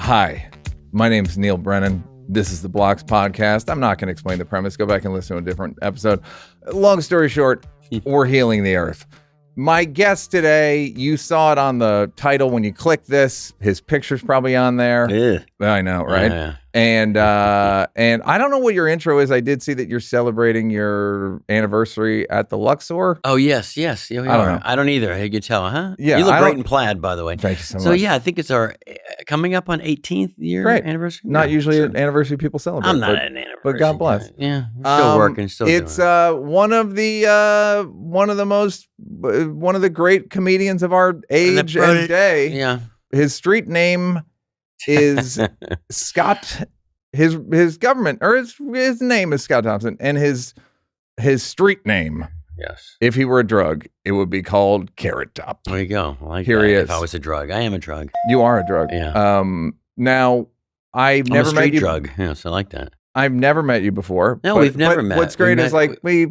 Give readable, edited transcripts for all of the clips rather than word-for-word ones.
Hi, my name is Neal Brennan. This is the Blocks Podcast. I'm not going to explain the premise. Go back and listen to a different episode. Long story short, we're healing the earth. My guest today, you saw it on the title when you click this. His picture's probably on there. Yeah. I know, right? Yeah. And I don't know what your intro is. I did see that you're celebrating your anniversary at the Luxor. Oh, yes. Yeah, I don't know. I don't either. You could tell, huh? Yeah, You look I great don't- in plaid, by the way. Thank you so much. So, yeah, I think it's our coming up on 18th year Great. anniversary. Not Yeah, usually so- an anniversary people celebrate. I'm not but an anniversary. but God bless. guy. Yeah. Still working, still It's doing it. one of the great comedians of our age and day. Yeah. His street name is Scott. His government or his name is Scott Thompson, and his street name, Yes. if he were a drug, it would be called Carrot Top. There you go. I like Here that. he If is. I was a drug. I am a drug. You are a drug. Yeah. Now I've I'm never a street met you. drug. Yes, I like that. I've never met you before. No, but- we've never but met. What's We great met- is like we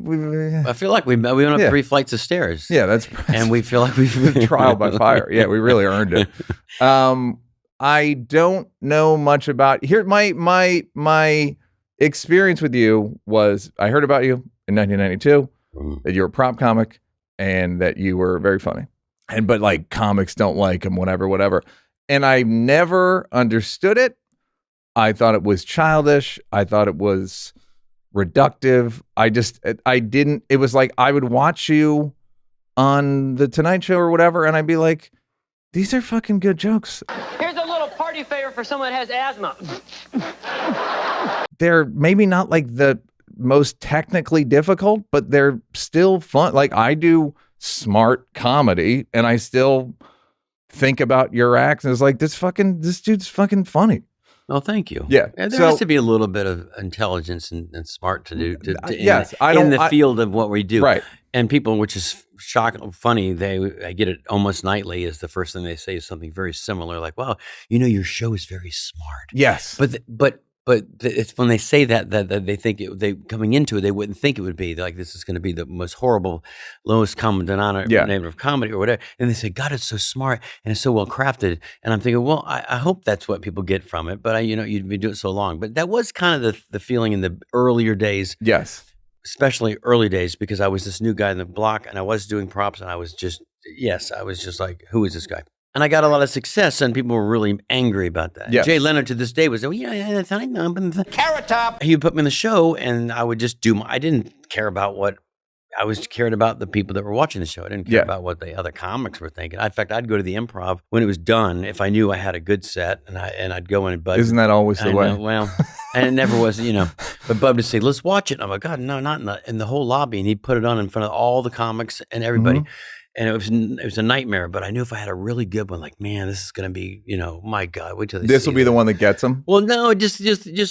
I feel like we went up Yeah. 3 flights of stairs. yeah, that's And we feel like we've trial by fire. Yeah, we really earned it. I don't know much about here. My experience with you was I heard about you in 1992 that you're a prop comic and that you were very funny. But like comics don't like him, whatever. And I never understood it. I thought it was childish. I thought it was reductive. I didn't. It was like I would watch you on the Tonight Show or whatever, and I'd be like, these are fucking good jokes. Here's a little party favor for someone that has asthma. They're maybe not like the most technically difficult, but they're still fun. Like I do smart comedy and I still think about your acts and it's like, this dude's fucking funny. Oh, thank you. Yeah. There So- has to be a little bit of intelligence and smart to do Yes, in the field of what we do. Right. And people, which is shocking, funny, I get it almost nightly, is the first thing they say is something very similar, like, wow, your show is very smart. Yes. But it's when they say that they think they coming into it, they wouldn't think it would be like this is going to be the most horrible, lowest common denominator of comedy or whatever. And they say, God, it's so smart and it's so well crafted. And I'm thinking, well, I hope that's what people get from it. But you've been doing it so long. But that was kind of the feeling in the earlier days, Yes. especially early days, because I was this new guy in the block and I was doing props and I was just like, who is this guy? And I got a lot of success, and people were really angry about that. Yes. Jay Leonard to this day was, Carrot Top. he would put me in the show, and I would just I didn't care about what, I was cared about the people that were watching the show. I didn't care Yeah. about what the other comics were thinking. In fact, I'd go to the Improv when it was done if I knew I had a good set, and I'd go in and Bud. Isn't that always the I way? know, well, and it never was, But Bud would say, "Let's watch it." And I'm like, God, no, not in the whole lobby. And he'd put it on in front of all the comics and everybody. Mm-hmm. And it was a nightmare. But I knew if I had a really good one, like, man, this is going to be, my God, wait till they This see will be the one that gets them. Well, no, just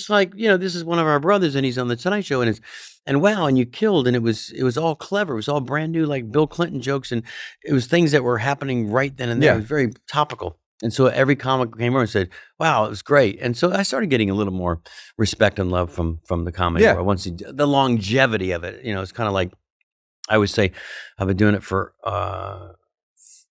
like, this is one of our brothers and he's on the Tonight Show and wow, and you killed, and it was all clever. It was all brand new, like Bill Clinton jokes, and it was things that were happening right then and there. Yeah. It was very topical. And so every comic came over and said, wow, it was great. And so I started getting a little more respect and love from the comedy Yeah. world. Once the longevity of it, it's kind of like, I always say, I've been doing it for,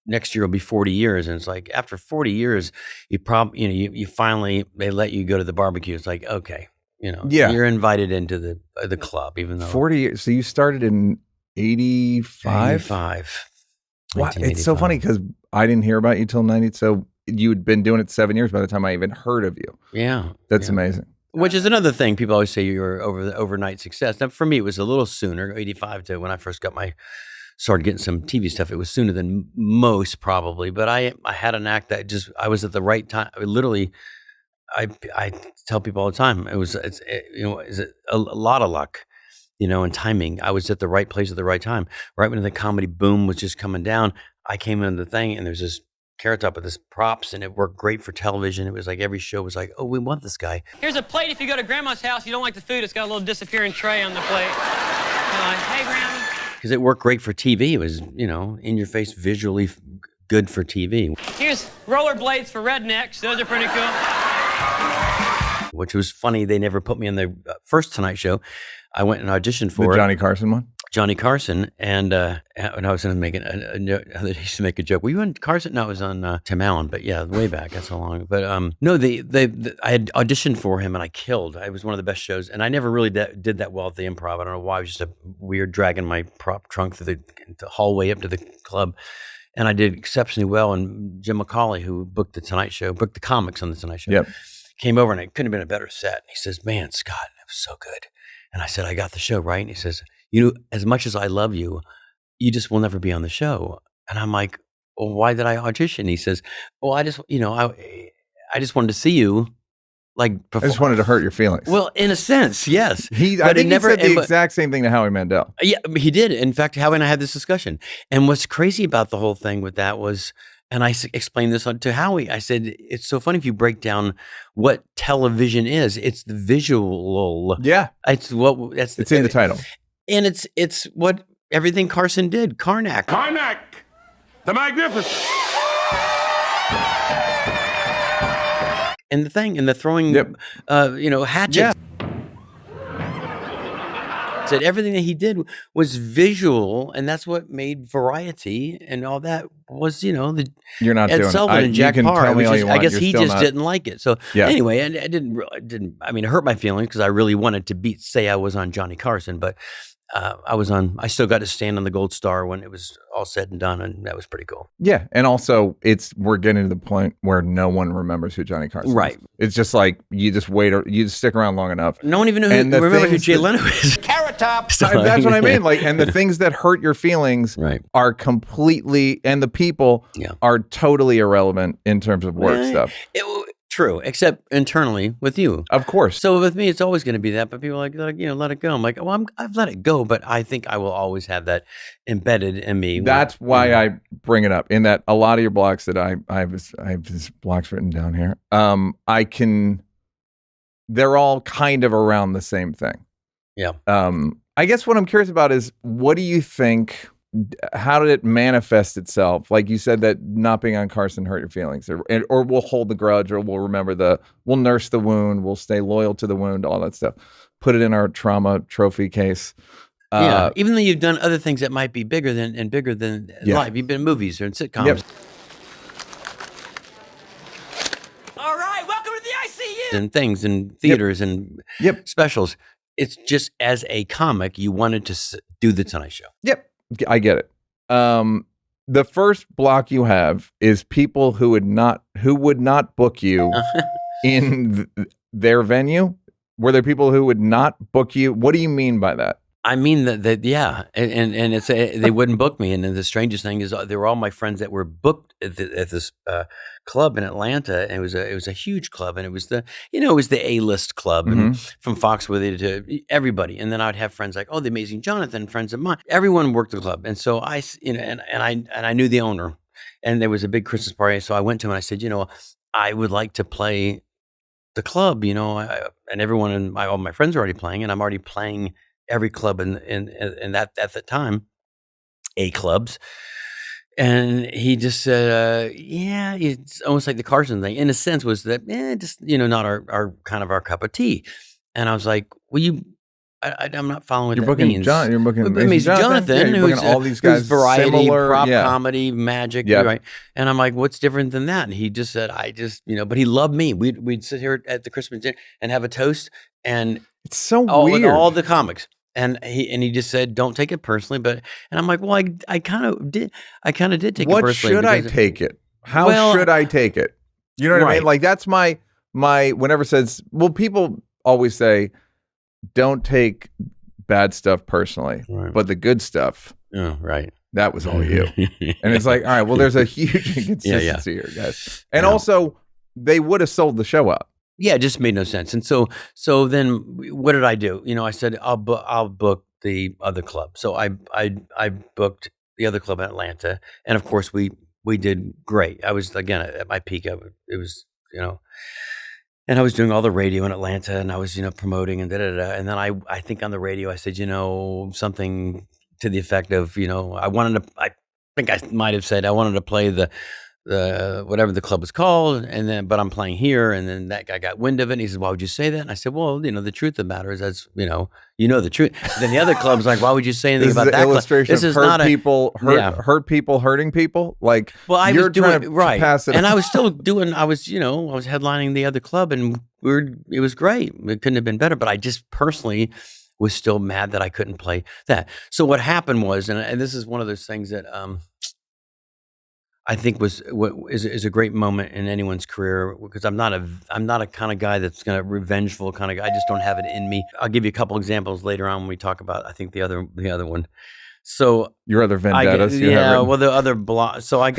next year will be 40 years. And it's like, after 40 years, you you finally, they let you go to the barbecue. It's like, okay, Yeah. you're invited into the club, even though 40 years. So you started in 85? 85. Wow, it's so funny because I didn't hear about you till 90. So you'd been doing it 7 years by the time I even heard of you. Yeah. That's yeah. amazing. Which is another thing. People always say you're over the overnight success. Now, for me, it was a little sooner, 85 to when I first started getting some TV stuff. It was sooner than most probably, but I had an act that I was at the right time. I tell people all the time, it's a lot of luck, and timing. I was at the right place at the right time. Right when the comedy boom was just coming down, I came into the thing and there's this Carrot Top with this props and it worked great for television. It was like every show was like, oh, we want this guy. Here's a plate if you go to Grandma's house, you don't like the food, it's got a little disappearing tray on the plate. Hey, Grandma. Because it worked great for TV. It was, in your face, visually good for TV. Here's rollerblades for rednecks. Those are pretty cool. Which was funny. They never put me in the first Tonight Show. I went and auditioned for The it. Johnny Carson one? Johnny Carson, and I was going to make I used to make a joke. Were you on Carson? No, I was on Tim Allen, but yeah, way back. That's so long. But no, I had auditioned for him and I killed. It was one of the best shows, and I never really did that well at the Improv. I don't know why. I was just a weird dragging my prop trunk through the hallway up to the club, and I did exceptionally well. And Jim McCauley, who booked the Tonight Show, booked the comics on the Tonight Show, came over, and it couldn't have been a better set. He says, "Man, Scott, it was so good." And I said, "I got the show, right?" And he says, as much as I love you, you just will never be on the show. And I'm like, well, why did I audition? He says, well, I just, I just wanted to see you like perform. I just wanted to hurt your feelings. Well, in a sense, yes. I think he said the exact same thing to Howie Mandel. Yeah, he did. In fact, Howie and I had this discussion. And what's crazy about the whole thing with that was, and I explained this to Howie. I said, it's so funny if you break down what television is. It's the visual. Yeah. It's in the title. And it's what everything Carson did. Karnak, the Magnificent. And the throwing, hatchets. Yeah. Said everything that he did was visual, and that's what made Variety and all that was, you're not Ed doing Sullivan and Jack Parr. I guess he just not. Didn't like it. So anyway, and it didn't. I mean, it hurt my feelings because I really wanted to say I was on Johnny Carson, but I still got to stand on the Gold Star when it was all said and done, and that was pretty cool. Yeah, and also we're getting to the point where no one remembers who Johnny Carson is. Right. It's just like you just stick around long enough. No one even remembers who Jay Leno is. Carrot Top. That's what I mean. Like, and the things that hurt your feelings are completely, and the people are totally irrelevant in terms of work stuff. True, except internally with you. Of course. So with me, it's always going to be that. But people are like, let it go. I'm like, well, I've let it go, but I think I will always have that embedded in me. That's why I bring it up. In that a lot of your blocks that I have these blocks written down here. They're all kind of around the same thing. Yeah. I guess what I'm curious about is, what do you think? How did it manifest itself? Like you said, that not being on Carson hurt your feelings, or we'll hold the grudge, or we'll we'll nurse the wound, we'll stay loyal to the wound, all that stuff. Put it in our trauma trophy case. Even though you've done other things that might be bigger than life. You've been in movies or in sitcoms. Yep. All right, welcome to the ICU. And things and theaters and specials. It's just as a comic, you wanted to do the Tonight Show. Yep. I get it. The first block you have is people who would not book you in their venue. Were there people who would not book you? What do you mean by that? I mean that yeah, and it's they wouldn't book me. And then the strangest thing is they were all my friends that were booked at this club in Atlanta, and it was a huge club, and it was the A-list club, and from Foxworthy to everybody. And then I'd have friends like, the Amazing Jonathan, friends of mine. Everyone worked the club, and so I knew the owner, and there was a big Christmas party. So I went to him and I said, I would like to play the club, and everyone and all my friends are already playing, and I'm already playing every club in that at the time, A clubs. And he just said, it's almost like the Carson thing in a sense was that, just, not our kind of our cup of tea. And I was like, I'm not following what that means. You're booking Amazing Jonathan, who's all these guys, who's variety, similar, prop comedy, magic, right? And I'm like, what's different than that? And he just said, but he loved me. We'd sit here at the Christmas dinner and have a toast, and it's so weird. With all the comics. And he just said, don't take it personally. And I'm like, well, I kind of did take it personally. What should I take it? How should I take it? You know what I mean? Like, that's my whenever says, well, people always say, don't take bad stuff personally, but the good stuff. Oh, right. That was all you. And it's like, all right, well, there's a huge inconsistency here, guys. And also, they would have sold the show out. Yeah, it just made no sense. And so then what did I do? I said, I'll book the other club. So I booked the other club in Atlanta. And of course we did great. I was, again, at my peak of it. It was, and I was doing all the radio in Atlanta, and I was, promoting and da-da-da. And then I think on the radio, I said, something to the effect of, I think I might have said I wanted to play the whatever the club was called, and then but I'm playing here, and then that guy got wind of it, and he said, why would you say that? And I said, well, the truth of the matter is, that's the truth. And then the other club's like, why would you say anything about that? Illustration This of is hurt not people, hurt people hurting people. Like, well, I you're was doing trying to right, pass it and on. I was still doing. I was headlining the other club, and it was great. It couldn't have been better. But I just personally was still mad that I couldn't play that. So what happened was, and this is one of those things that I think is a great moment in anyone's career, because I'm not a kind of guy that's gonna revengeful kind of guy. I just don't have it in me. I'll give you a couple examples later on when we talk about, I think, the other one. So your other vendettas. Well, the other block. So I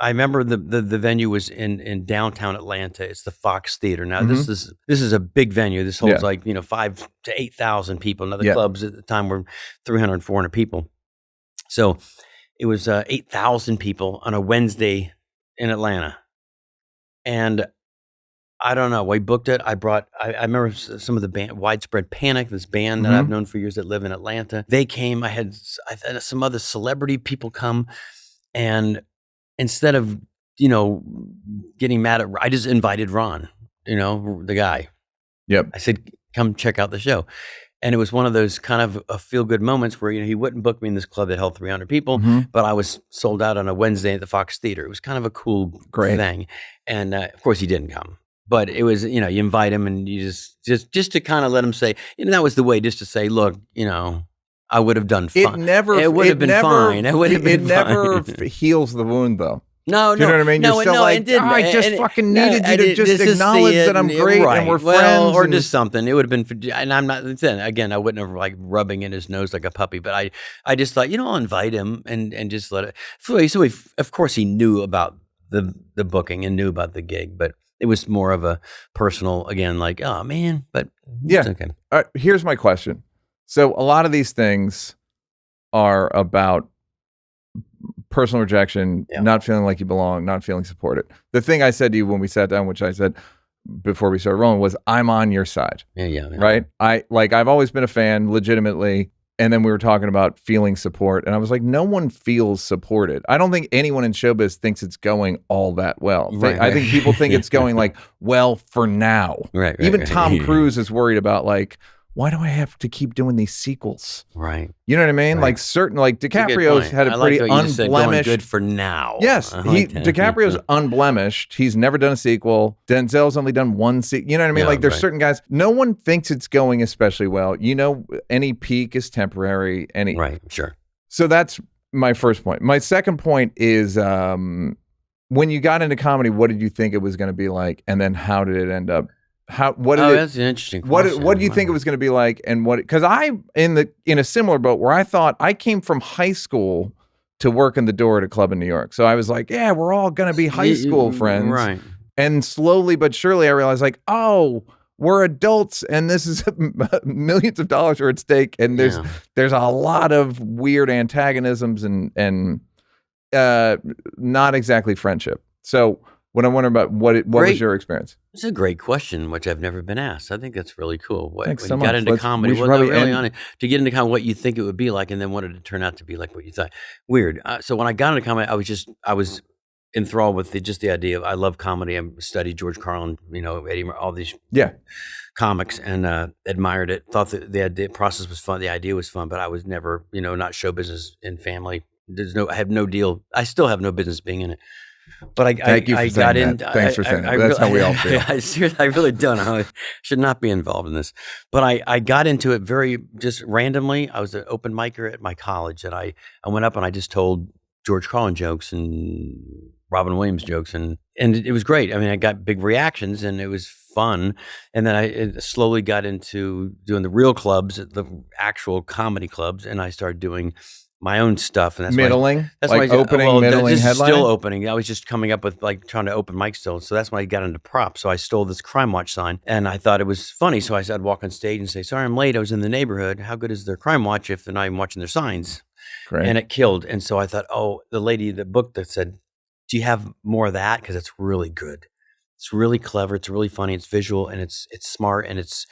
remember the venue was in downtown Atlanta. It's the Fox Theater. Now this is a big venue. This holds 5,000 to 8,000 people. Now the clubs at the time were 300, 400 people. So it was 8,000 people on a Wednesday in Atlanta. And I don't know, we booked it. I remember some of the band, Widespread Panic, this band that I've known for years that live in Atlanta. They came. I had some other celebrity people come. And instead of, getting mad I just invited Ron, the guy. Yep. I said, come check out the show. And it was one of those kind of a feel-good moments where, he wouldn't book me in this club that held 300 people, but I was sold out on a Wednesday at the Fox Theater. It was kind of a cool thing. And of course, he didn't come. But it was, you invite him, and you just to kind of let him say, that was the way, just to say, look, I would have done fine. It would have been fine. It never heals the wound, though. No, you know what I mean? You're still like, I just fucking needed you to just acknowledge that I'm great and we're friends. Or just something. It would have been, and I'm not, then again, I wouldn't have like rubbing in his nose like a puppy, but I just thought, I'll invite him and just let it. So of course he knew about the booking and knew about the gig, but it was more of a personal, again, like, oh man, but yeah. Okay. Here's my question. So a lot of these things are about personal rejection, not feeling like you belong, not feeling supported. The thing I said to you when we sat down, which I said before we started rolling, was I'm on your side. Yeah. Right? I've always been a fan, legitimately. And then we were talking about feeling support, and I was like, no one feels supported. I don't think anyone in showbiz thinks it's going all that well. Right. I think people think it's going like, well, for now. Right. Even Tom Cruise is worried about like, why do I have to keep doing these sequels? Right. You know what I mean? Right. Like DiCaprio's had a pretty unblemished. Good for now. Yes, DiCaprio's unblemished. He's never done a sequel. Denzel's only done one sequel. You know what I mean? Like there's certain guys. No one thinks it's going especially well. Any peak is temporary. Right. Sure. So that's my first point. My second point is when you got into comedy, what did you think it was going to be like, and then how did it end up? That's an interesting question. What do you think it was going to be like, and what? Because I'm in a similar boat where I thought I came from high school to work in the door at a club in New York. So I was like, yeah, we're all going to be high school friends, right? And slowly but surely, I realized like, oh, we're adults, and this is millions of dollars are at stake, and there's a lot of weird antagonisms and not exactly friendship. So what I'm wondering about, what was your experience? It's a great question, which I've never been asked. I think that's really cool. Thanks so you much. got into comedy, to get into comedy, what you think it would be like, and then what did it turn out to be like what you thought? Weird. So when I got into comedy, I was enthralled with the idea of, I love comedy. I studied George Carlin, Eddie, all these comics, and admired it. Thought that the process was fun. The idea was fun, but I was never, not show business in family. I have no deal. I still have no business being in it. But I got in. Thanks for saying that. That's how we all feel. I really don't know. I should not be involved in this. But I got into it very just randomly. I was an open micer at my college, and I went up and I just told George Carlin jokes and Robin Williams jokes, and it was great. I mean, I got big reactions, and it was fun. And then I slowly got into doing the real clubs, the actual comedy clubs, and I started doing my own stuff, and that's middling. That's like why middling headlining. Still opening. I was just coming up with like trying to open mic still. So that's when I got into props. So I stole this Crime Watch sign, and I thought it was funny. So I said, I'd walk on stage and say, "Sorry, I'm late. I was in the neighborhood. How good is their Crime Watch if they're not even watching their signs?" Great. And it killed. And so I thought, oh, the lady that booked that said, "Do you have more of that? Because it's really good. It's really clever. It's really funny. It's visual, and it's smart, and it's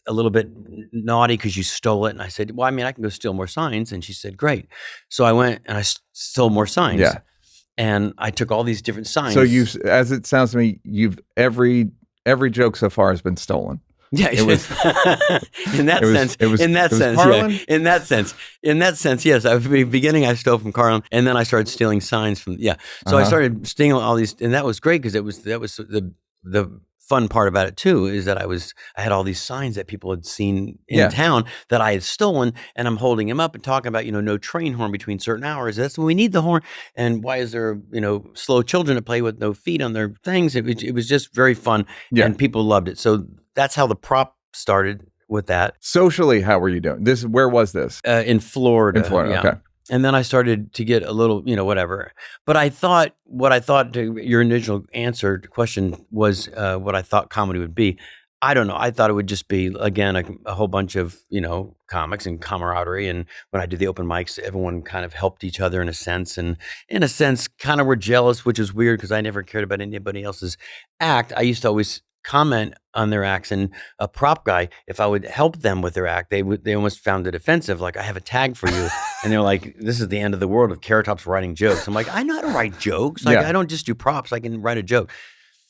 a little bit naughty because you stole it." And I said, well, I mean, I can go steal more signs. And she said, great. So I went and I stole more signs. Yeah. And I took all these different signs. So as it sounds to me, every joke so far has been stolen. Yeah, it was in that sense. Carlin? In that sense, yes. At the beginning, I stole from Carlin, and then I started stealing signs from. Yeah, so I started stealing all these, and that was great because that was the fun part about it too, is that I had all these signs that people had seen in town that I had stolen, and I'm holding them up and talking about, no train horn between certain hours. That's when we need the horn. And why is there, slow children to play with no feet on their things? It was just very fun, and people loved it. So that's how the prop started with that. Socially, how were you doing? Where was this? In Florida. Okay. And then I started to get a little, whatever. But what I thought to your initial question was what I thought comedy would be. I don't know. I thought it would just be, again, a whole bunch of, comics and camaraderie. And when I did the open mics, everyone kind of helped each other in a sense. And in a sense, kind of were jealous, which is weird because I never cared about anybody else's act. I used to always comment on their acts, and a prop guy, if I would help them with their act, they almost found it offensive. Like, I have a tag for you. And they're like, this is the end of the world of Carrot Top's writing jokes. I'm like, I know how to write jokes. Like, I don't just do props. I can write a joke.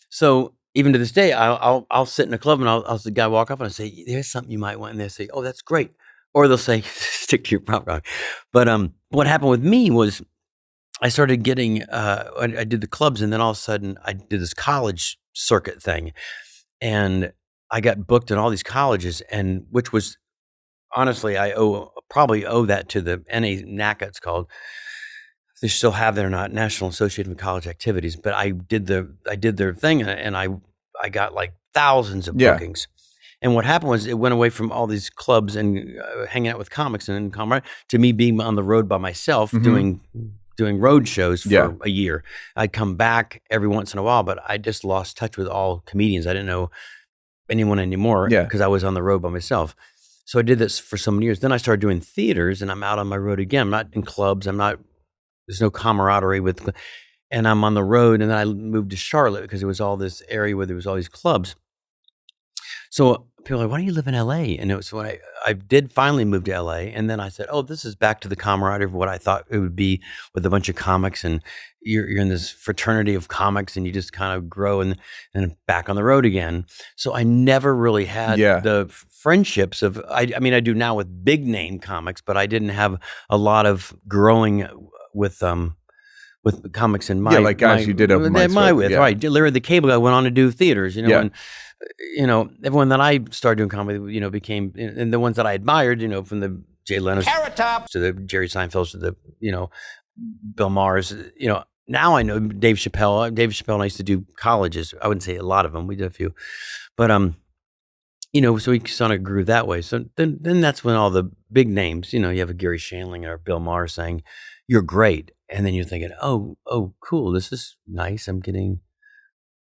So even to this day, I'll sit in a club and I'll the guy walk up and I say, there's something you might want. And they'll say, oh, that's great. Or they'll say, stick to your prop guy. But what happened with me was I started getting, I did the clubs, and then all of a sudden I did this college circuit thing. And I got booked in all these colleges, and which was, honestly, I probably owe that to the NACA, it's called. They still have their National Association of College Activities, but I did their thing, and I got like thousands of bookings. And what happened was it went away from all these clubs and hanging out with comics and camaraderie to me being on the road by myself doing road shows for a year. I'd come back every once in a while, but I just lost touch with all comedians. I didn't know anyone anymore because I was on the road by myself. So I did this for so many years. Then I started doing theaters, and I'm out on my road again. I'm not in clubs. There's no camaraderie and I'm on the road. And then I moved to Charlotte because there was all this area where there was all these clubs. So people are like, why don't you live in LA? And it was when I did finally move to LA. And then I said, oh, this is back to the camaraderie of what I thought it would be with a bunch of comics. And you're in this fraternity of comics, and you just kind of grow and back on the road again. So I never really had the friendships of, I mean, I do now with big name comics, but I didn't have a lot of growing with comics in my like guys you did open mics with. Right. Larry the Cable Guy went on to do theaters, and everyone that I started doing comedy, became, and the ones that I admired, from the Jay Leno's to the Jerry Seinfeld's to the, Bill Maher's, now I know Dave Chappelle. Dave Chappelle and I used to do colleges. I wouldn't say a lot of them. We did a few, but so we kind of grew that way. So then that's when all the big names, you have a Gary Shandling or Bill Maher saying, "You're great," and then you're thinking, "Oh, cool. This is nice. I'm getting."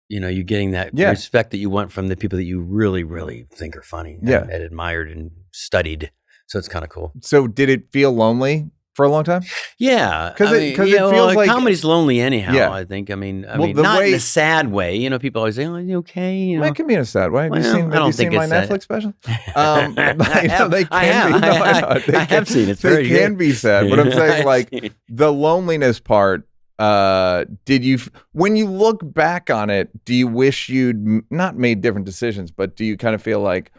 You're getting that respect that you want from the people that you really, really think are funny and admired and studied. So it's kind of cool. So did it feel lonely for a long time? Yeah. Because it feels like comedy's lonely anyhow, I think. I mean, not in a sad way. People always say, oh, are you okay? Well, it can be in a sad way. Have you seen my Netflix special? I have seen it. It's very good. They can be sad, but I'm saying like the loneliness part, did you, when you look back on it, do you wish you'd not made different decisions, but do you kind of feel like,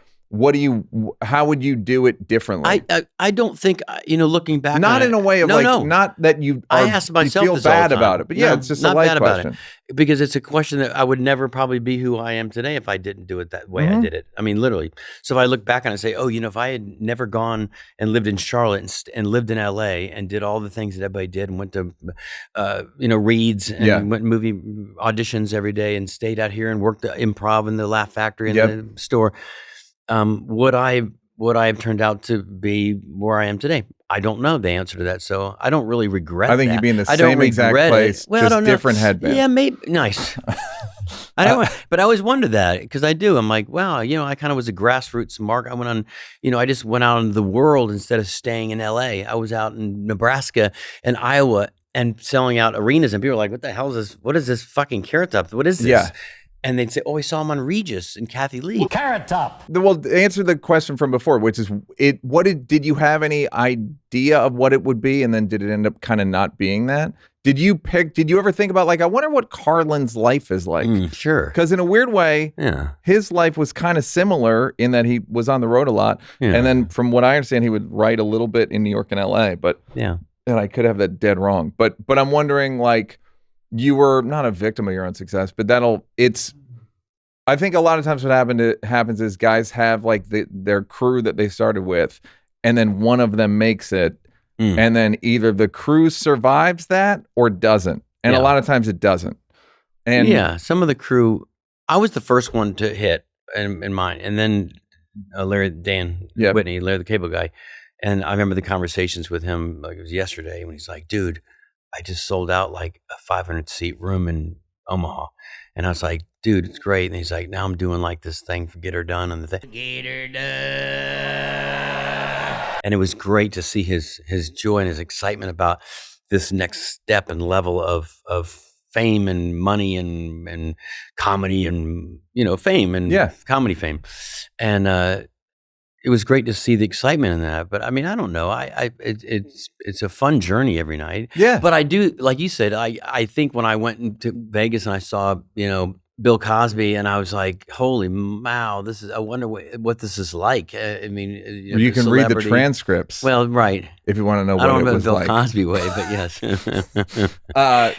how would you do it differently? I don't think, looking back not on in a way of not that I asked myself you feel bad about it, but it's just a life question. Because it's a question that I would never probably be who I am today if I didn't do it that way I did it. I mean, literally. So if I look back on it and say, if I had never gone and lived in Charlotte and lived in LA and did all the things that everybody did and went to, reads and went movie auditions every day and stayed out here and worked the improv in the Laugh Factory and the store, would I have turned out to be where I am today? I don't know the answer to that, so I don't really regret. I think you'd be in the same exact place, just different headband. Yeah, maybe nice. I don't, but I always wondered that because I do. I'm like, wow, I kind of was a grassroots mark. I went on, I just went out into the world instead of staying in LA. I was out in Nebraska and Iowa and selling out arenas, and people were like, what the hell is this? What is this fucking Carrot Top? What is this? Yeah. And they'd say, I saw him on Regis and Kathy Lee. Carrot Top. Well, answer the question from before, which is, did you have any idea of what it would be? And then did it end up kind of not being that? Did you ever think about like, I wonder what Carlin's life is like? Sure. Because in a weird way, his life was kind of similar in that he was on the road a lot. Yeah. And then from what I understand, he would write a little bit in New York and LA, but and I could have that dead wrong. But I'm wondering, like, you were not a victim of your own success, but I think a lot of times what happens is guys have like their crew that they started with, and then one of them makes it, and then either the crew survives that or doesn't. And a lot of times it doesn't. And some of the crew, I was the first one to hit in mine, and then Larry Whitney, Larry the Cable Guy, and I remember the conversations with him like it was yesterday when he's like, "Dude, I just sold out like a 500-seat room in Omaha," and I was like, "Dude, it's great." And he's like, "Now I'm doing like this thing for Get Her Done on the thing." Get Her Done. And it was great to see his joy and his excitement about this next step and level of fame and money and comedy and fame and comedy fame. And it was great to see the excitement in that. But I mean, I don't know. It's a fun journey every night. Yeah. But I do, like you said, I think when I went into Vegas and I saw, Bill Cosby, and I was like, holy wow, I wonder what this is like. I mean, you can read the transcripts. Well, right. If you want to know what I don't it know was Bill like. Cosby way, but yes.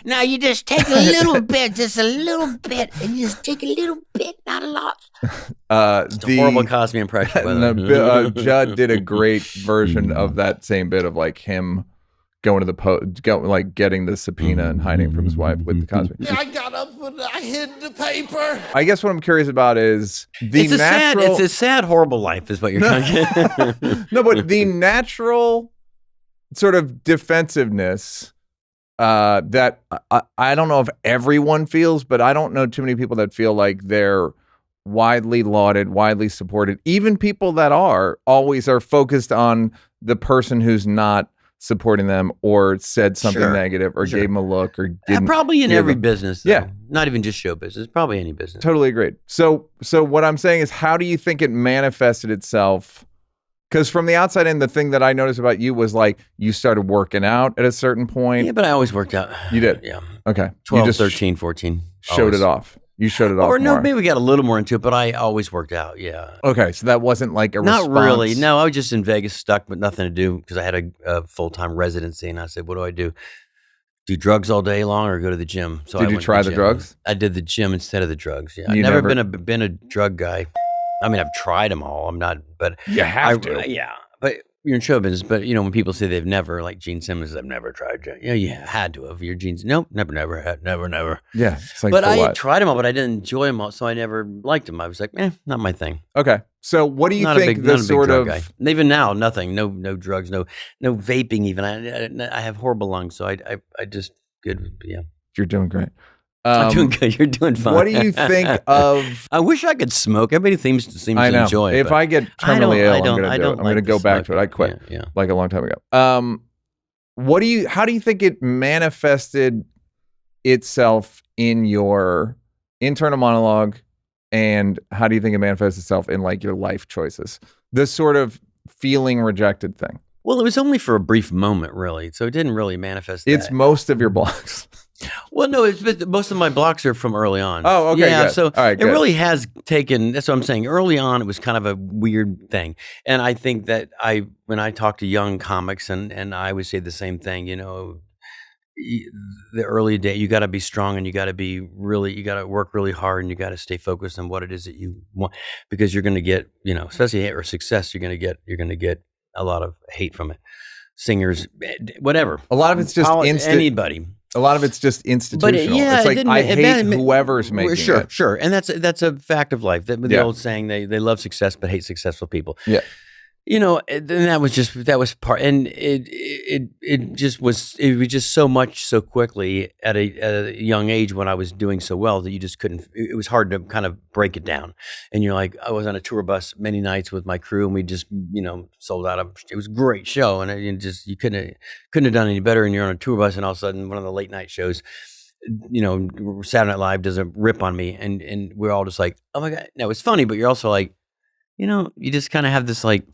Now you just take a little bit, just a little bit, and you just take a little bit, not a lot. It's a horrible Cosby impression. By the way. Judd did a great version of that same bit of like him going to the getting the subpoena and hiding from his wife with the Cosby. I got up and I hid the paper. I guess what I'm curious about is it's a sad, horrible life is what you're trying to get. No, but the natural sort of defensiveness that I don't know if everyone feels, but I don't know too many people that feel like they're widely lauded, widely supported. Even people that always are focused on the person who's not supporting them or said something negative or gave them a look or didn't. Probably in every business, though. Not even just show business, probably any business. Totally agreed. So what I'm saying is, how do you think it manifested itself? Because from the outside in, the thing that I noticed about you was like you started working out at a certain point. Yeah, but I always worked out. You did? Yeah. Okay. 12, you just 13, 14. Showed always. it off. You showed it off. Or no, more. maybe we got a little more into it, but I always worked out. Yeah. Okay, so that wasn't like a Not response. really. No, I was just in Vegas, stuck, but nothing to do because I had a full-time residency, and I said, "What do I do? Do drugs all day long or go to the gym?" So did you try the drugs? I did the gym instead of the drugs. Yeah, I've never been a drug guy. I mean, I've tried them all. I'm not, but you have to. Yeah, but you're in show business. But when people say they've never, like Gene Simmons, I've never tried drugs. You had to have. Your genes, nope, never. Yeah, it's like, but I what? tried them all, but I didn't enjoy them all, so I never liked them. I was like, not my thing. Okay, so what do you not think? Not a big drug of guy. Even now, nothing. No drugs. No vaping. Even I have horrible lungs, so I just good. Yeah, you're doing great. I'm doing good. You're doing fine. What do you think of? I wish I could smoke. Everybody seems to enjoy it. If I get terminally ill, I'm going to do it. I'm going to go back to it. I quit yeah. like a long time ago. How do you think it manifested itself in your internal monologue, and how do you think it manifests itself in like your life choices? This sort of feeling rejected thing. Well, it was only for a brief moment, really. So it didn't really manifest. It's most of your blocks. Well, no, most of my blocks are from early on. Oh, okay. Yeah, good. so all right, it really has taken, that's what I'm saying. Early on, it was kind of a weird thing. And I think that when I talk to young comics, and I would say the same thing, the early day, you got to be strong and you got to work really hard and you got to stay focused on what it is that you want, because you're going to get, especially hate or success, you're going to get a lot of hate from it. Singers, whatever. A lot of it's just anybody. A lot of it's just institutional. It's like I hate whoever's making it. Sure. And that's a fact of life. The old saying, they love success but hate successful people. Yeah. And that was part, and it was just so much so quickly at a young age when I was doing so well that you just couldn't. It was hard to kind of break it down. And you're like, I was on a tour bus many nights with my crew, and we just sold out. It was a great show, and you couldn't have done any better. And you're on a tour bus, and all of a sudden one of the late night shows, Saturday Night Live does a rip on me, and we're all just like, oh my god. Now it's funny, but you're also like, you just kind of have this like.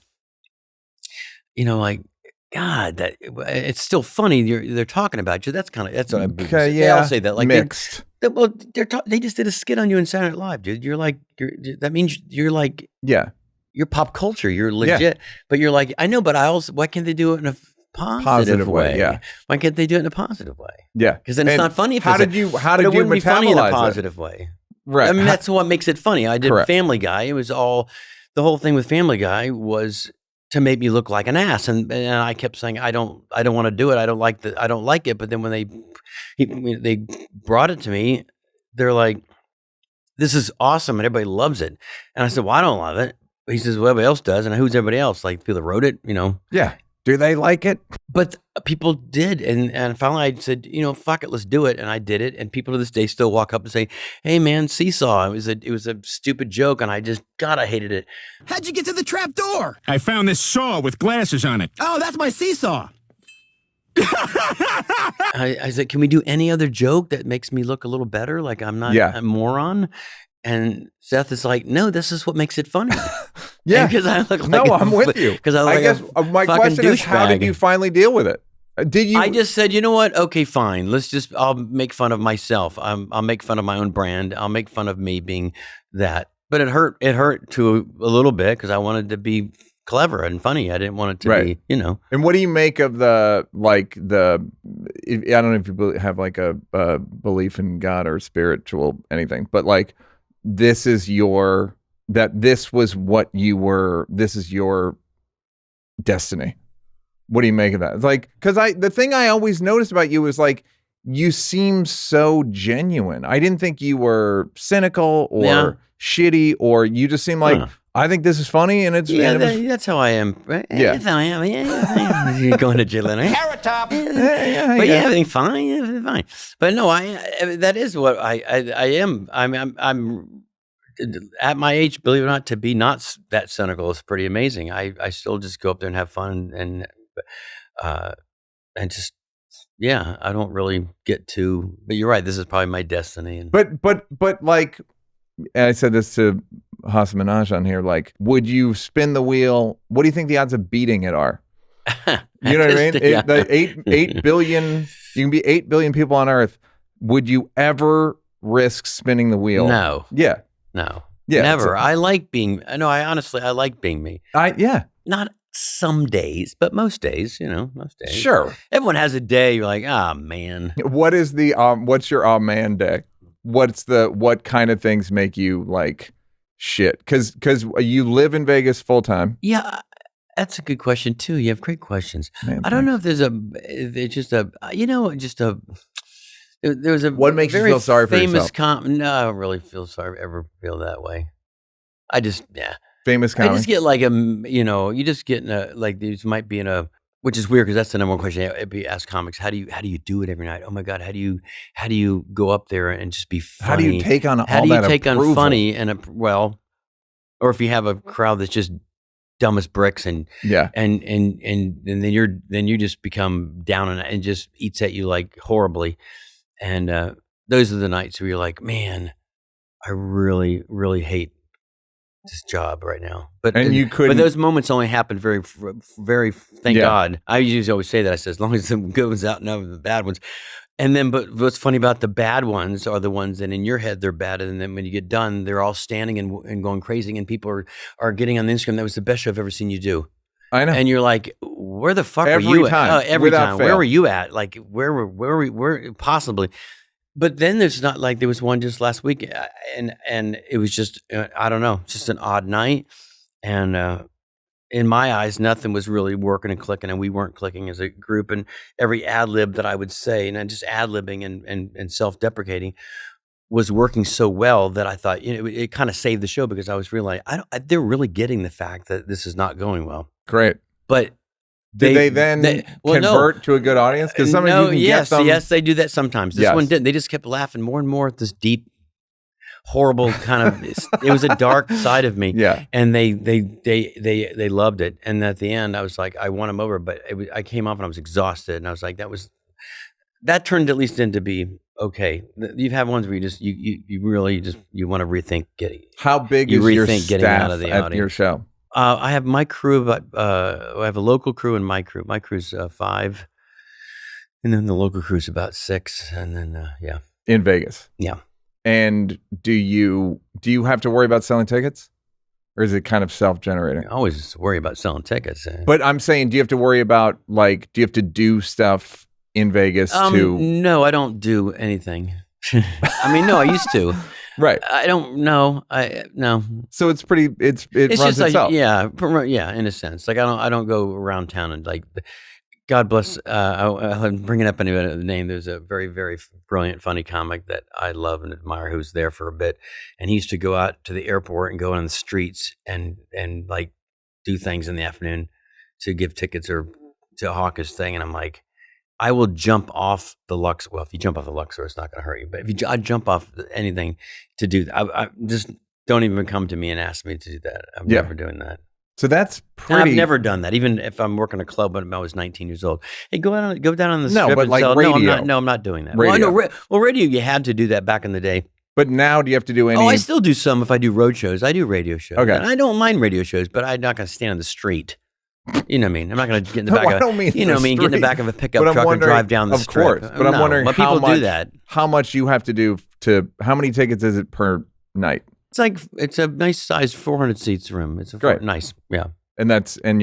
God, that it's still funny. They're talking about you. That's what I Okay, they all say that. Like mixed. they just did a skit on you in Saturday Night Live, dude. That means you're like Yeah. you're pop culture. You're legit. But you're like, I know, but why can't they do it in a positive way? Yeah. Why can't they do it in a positive way? Yeah. Because then it's not funny. If how it did you wouldn't be funny in a metabolize it? positive way? Right. I mean, that's what makes it funny. I did Correct. Family Guy. It was all the whole thing with Family Guy was to make me look like an ass, and I kept saying I don't want to do it. I don't like it. But then when they brought it to me, they're like, "This is awesome," and everybody loves it. And I said, "Well, I don't love it." But he says, "Well, everybody else does." And who's everybody else? Like people that wrote it, you know? Yeah. Do they like it? But people did, and finally I said, fuck it, let's do it, and I did it. And people to this day still walk up and say, "Hey, man, seesaw. It was a stupid joke," and I hated it. How'd you get to the trap door? I found this saw with glasses on it. Oh, that's my seesaw. I said, "Can we do any other joke that makes me look a little better? Like I'm not a moron." And Seth is like, "No, this is what makes it funny." Yeah, because I look like no, I'm with you. Because I guess my question is, how did you finally deal with it? Did you? I just said, you know what? Okay, fine. I'll make fun of myself. I'll make fun of my own brand. I'll make fun of me being that. But it hurt. It hurt to a little bit because I wanted to be clever and funny. I didn't want it to be, And what do you make of I don't know if you have like a belief in God or spiritual anything, but like this is your destiny. What do you make of that? It's like, because the thing I always noticed about you is like you seem so genuine. I didn't think you were cynical or shitty, or you just seem like, I think this is funny, and it's that's how I am. Right? Yeah, that's how I am. Yeah. You're going to jail, right? Carrot Top. But everything fine. Everything fine. But no, that is what I am. I'm at my age, believe it or not, to be not that cynical is pretty amazing. I still just go up there and have fun and just I don't really get to. But you're right. This is probably my destiny. But like, and I said this to Hasan Minhaj on here. Like, would you spin the wheel? What do you think the odds of beating it are? You know what I mean? The 8 billion. You can be 8 billion people on Earth. Would you ever risk spinning the wheel? No. Yeah. No. Yeah. Never. I like being. No. I like being me. Not some days, but most days. Most days. Sure. Everyone has a day. You're like, man. What is the what's your man day? What kind of things make you like shit? Because you live in Vegas full time. Yeah, that's a good question too. You have great questions. Man, I don't know if there was a what makes you feel sorry for yourself? No, I don't really ever feel that way. I just famous comic. I just get like you just get in a like these might be in a. Which is weird because that's the number one question I ask comics. How do you do it every night? Oh my God, how do you go up there and just be funny? How do you take on all that How do you take approval? on funny or if you have a crowd that's just dumb as bricks and then you just become down and just eats at you like horribly. And those are the nights where you're like, man, I really, really hate this job right now. But those moments only happen very, very, thank God. I usually always say that. I say, as long as the good ones outnumber the bad ones. And then, but what's funny about the bad ones are the ones that in your head, they're bad. And then when you get done, they're all standing and going crazy. And people are getting on the Instagram. That was the best show I've ever seen you do. I know. And you're like, where the fuck every were you time, at? Every time. Fail. Where were you at? Like, where possibly? But then there's not like there was one just last week, and it was just I don't know, just an odd night, and in my eyes, nothing was really working and clicking, and we weren't clicking as a group. And every ad lib that I would say, and just ad libbing and self deprecating, was working so well that I thought it kind of saved the show because I was realizing they're really getting the fact that this is not going well. Great, but. Did they then convert to a good audience? Because some of you can get them. Yes, they do that sometimes. This one didn't. They just kept laughing more and more at this deep, horrible kind of. It was a dark side of me. Yeah, and they loved it. And at the end, I was like, I won them over. But I came off and I was exhausted. And I was like, that turned at least into be okay. You've had ones where you really just you want to rethink getting. How big is your staff getting out of the at audience. your show? I have my crew, but I have a local crew and my crew. My crew's 5, and then the local crew's about 6, and then yeah. In Vegas. Yeah. And do you have to worry about selling tickets? Or is it kind of self-generating? I always worry about selling tickets. But I'm saying, do you have to worry about, like, do you have to do stuff in Vegas to... No, I don't do anything. I mean, no, I used to. Right. I don't know. No. So it's pretty, it runs just itself. like, yeah, in a sense. Like I don't go around town and like, God bless, I'm bringing up anybody the name. There's a very, very brilliant, funny comic that I love and admire who was there for a bit. And he used to go out to the airport and go on the streets and like do things in the afternoon to give tickets or to hawk his thing. And I'm like, I will jump off the Luxor. Well, if you jump off the Luxor, it's not going to hurt you. But if I jump off anything to do that, I just don't even come to me and ask me to do that. I'm never doing that. So that's pretty. And I've never done that. Even if I'm working a club when I was 19 years old. Hey, go down on the strip but and like sell. radio. No, I'm not doing that. Radio. Well, radio, you had to do that back in the day. But now do you have to do any? Oh, I still do some if I do road shows. I do radio shows. Okay. And I don't mind radio shows, but I'm not going to stand on the street. You know what I mean? I'm not going to get in the back I don't mean you know what I mean? Get in the back of a pickup truck and drive down the strip. Of course. But I'm wondering but how people much, do that. How much you have to do to, how many tickets is it per night? It's a nice size 400 seats room. It's Great. Nice. Yeah. And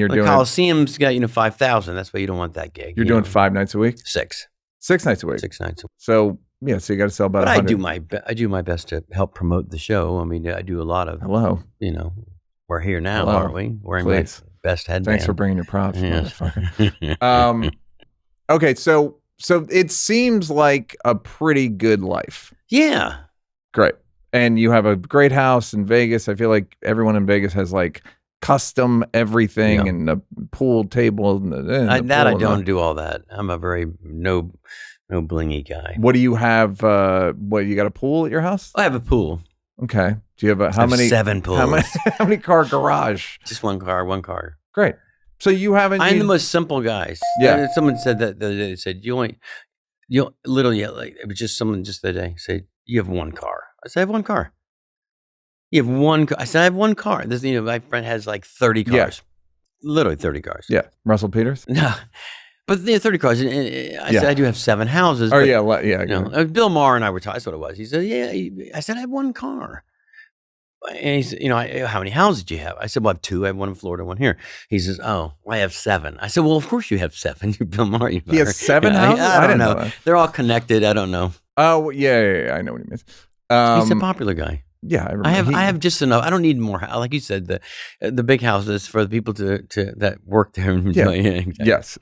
you're the doing Coliseum's got 5,000. That's why you don't want that gig. You're doing 5 nights a week? 6. 6 nights a week. 6 nights a week. So yeah, so you got to sell about. But 100. I do my best to help promote the show. I mean, I do a lot of. Hello. We're here now, Hello. aren't we? Wearing Please. my best headband. Thanks for bringing your props, Yes. motherfucker. Okay, so it seems like a pretty good life. Yeah. Great. And you have a great house in Vegas. I feel like everyone in Vegas has like custom everything and a pool table. I don't do all that. I'm a very no blingy guy. What do you have? You got a pool at your house? I have a pool. Okay. Do you have how many? 7 pools. How many car garage? Just one car. Great. So you haven't. I'm the most simple guys. Yeah. Someone said that the other day. They said you literally like it was just someone just the other day said you have one car. I said I have one car. You have one car. I said I have one car. This my friend has like 30 cars. Yeah. Literally 30 cars. Yeah. Russell Peters. No. But 30 cars. And I said, I do have 7 houses. Oh, but, yeah. Bill Maher and I were talking. That's what it was. He said, I said, I have one car. And he said, how many houses do you have? I said, well, I have 2. I have one in Florida, one here. He says, oh, I have 7. I said, well, of course you have 7. You're Bill Maher. He has 7 houses? I don't know. that. They're all connected. I don't know. Oh, yeah. I know what he means. He's a popular guy. Yeah, I have just enough. I don't need more. Like you said, the big houses for the people to that work there and enjoy. Yeah. Exactly. Yes.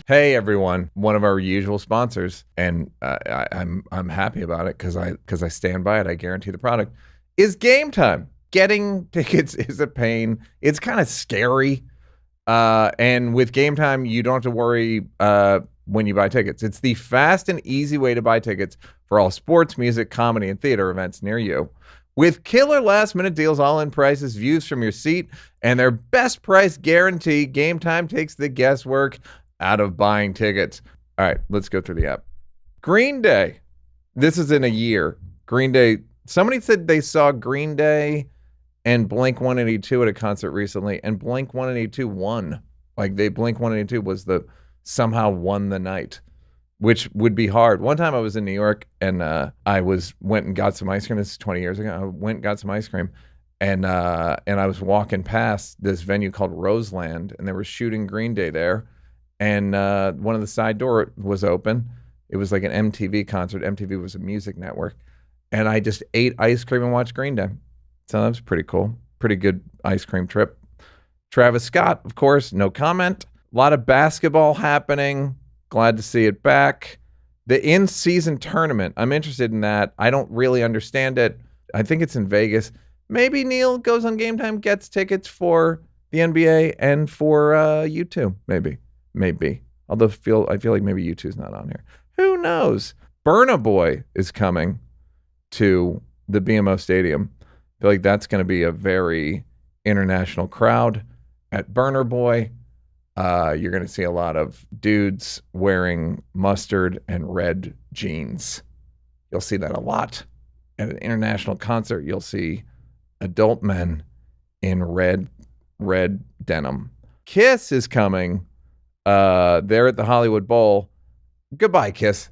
Hey everyone, one of our usual sponsors, and I'm happy about it because I stand by it. I guarantee the product is GameTime. Getting tickets is a pain. It's kind of scary, and with GameTime, you don't have to worry when you buy tickets. It's the fast and easy way to buy tickets for all sports, music, comedy, and theater events near you. With killer last-minute deals, all-in prices, views from your seat, and their best price guarantee, GameTime takes the guesswork out of buying tickets. All right, let's go through the app. Green Day. This is in a year. Green Day. Somebody said they saw Green Day and Blink 182 at a concert recently, and Blink 182 won. Like Blink 182 somehow won the night, which would be hard. One time I was in New York and I went and got some ice cream. This is 20 years ago. I went and got some ice cream, and I was walking past this venue called Roseland, and they were shooting Green Day there. And one of the side door was open. It was like an MTV concert. MTV was a music network. And I just ate ice cream and watched Green Day. So that was pretty cool. Pretty good ice cream trip. Travis Scott, of course, no comment. A lot of basketball happening. Glad to see it back. The in-season tournament, I'm interested in that. I don't really understand it. I think it's in Vegas. Maybe Neal goes on GameTime, gets tickets for the NBA and for U2, Maybe. Although I feel like maybe U2's not on here. Who knows? Burna Boy is coming to the BMO Stadium. I feel like that's going to be a very international crowd at Burna Boy. You're going to see a lot of dudes wearing mustard and red jeans. You'll see that a lot. At an international concert, you'll see adult men in red denim. Kiss is coming. They're at the Hollywood Bowl. Goodbye, Kiss.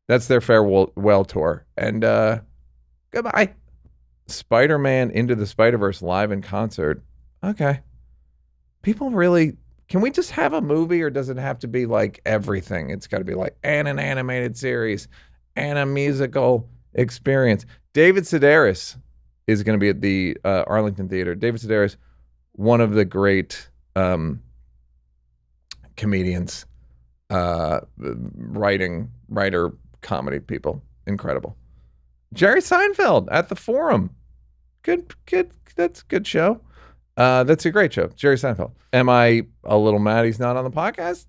That's their farewell tour. And goodbye. Spider-Man Into the Spider-Verse live in concert. Okay. People really... Can we just have a movie, or does it have to be like everything? It's got to be like an animated series and a musical experience. David Sedaris is going to be at the Arlington Theater. David Sedaris, one of the great comedians, writer, comedy people. Incredible. Jerry Seinfeld at the Forum. Good. That's a good show. That's a great show. Jerry Seinfeld. Am I a little mad he's not on the podcast?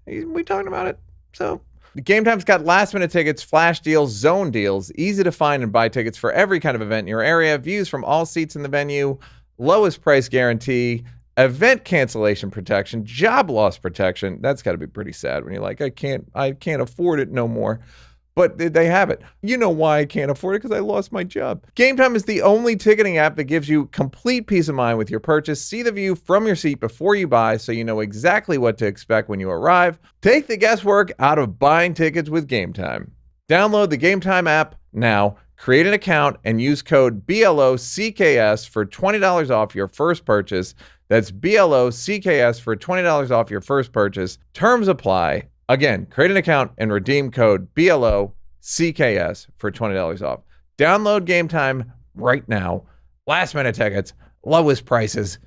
We talking about it. So GameTime's got last minute tickets, flash deals, zone deals, easy to find and buy tickets for every kind of event in your area, views from all seats in the venue, lowest price guarantee, event cancellation protection, job loss protection. That's got to be pretty sad when you're like, I can't afford it no more. But they have it. You know why I can't afford it? Because I lost my job. GameTime is the only ticketing app that gives you complete peace of mind with your purchase. See the view from your seat before you buy, so you know exactly what to expect when you arrive. Take the guesswork out of buying tickets with GameTime. Download the GameTime app now, create an account, and use code BLOCKS for $20 off your first purchase. That's BLOCKS for $20 off your first purchase. Terms apply. Again, create an account and redeem code BLOCKS for $20 off. Download GameTime right now. Last minute tickets, lowest prices,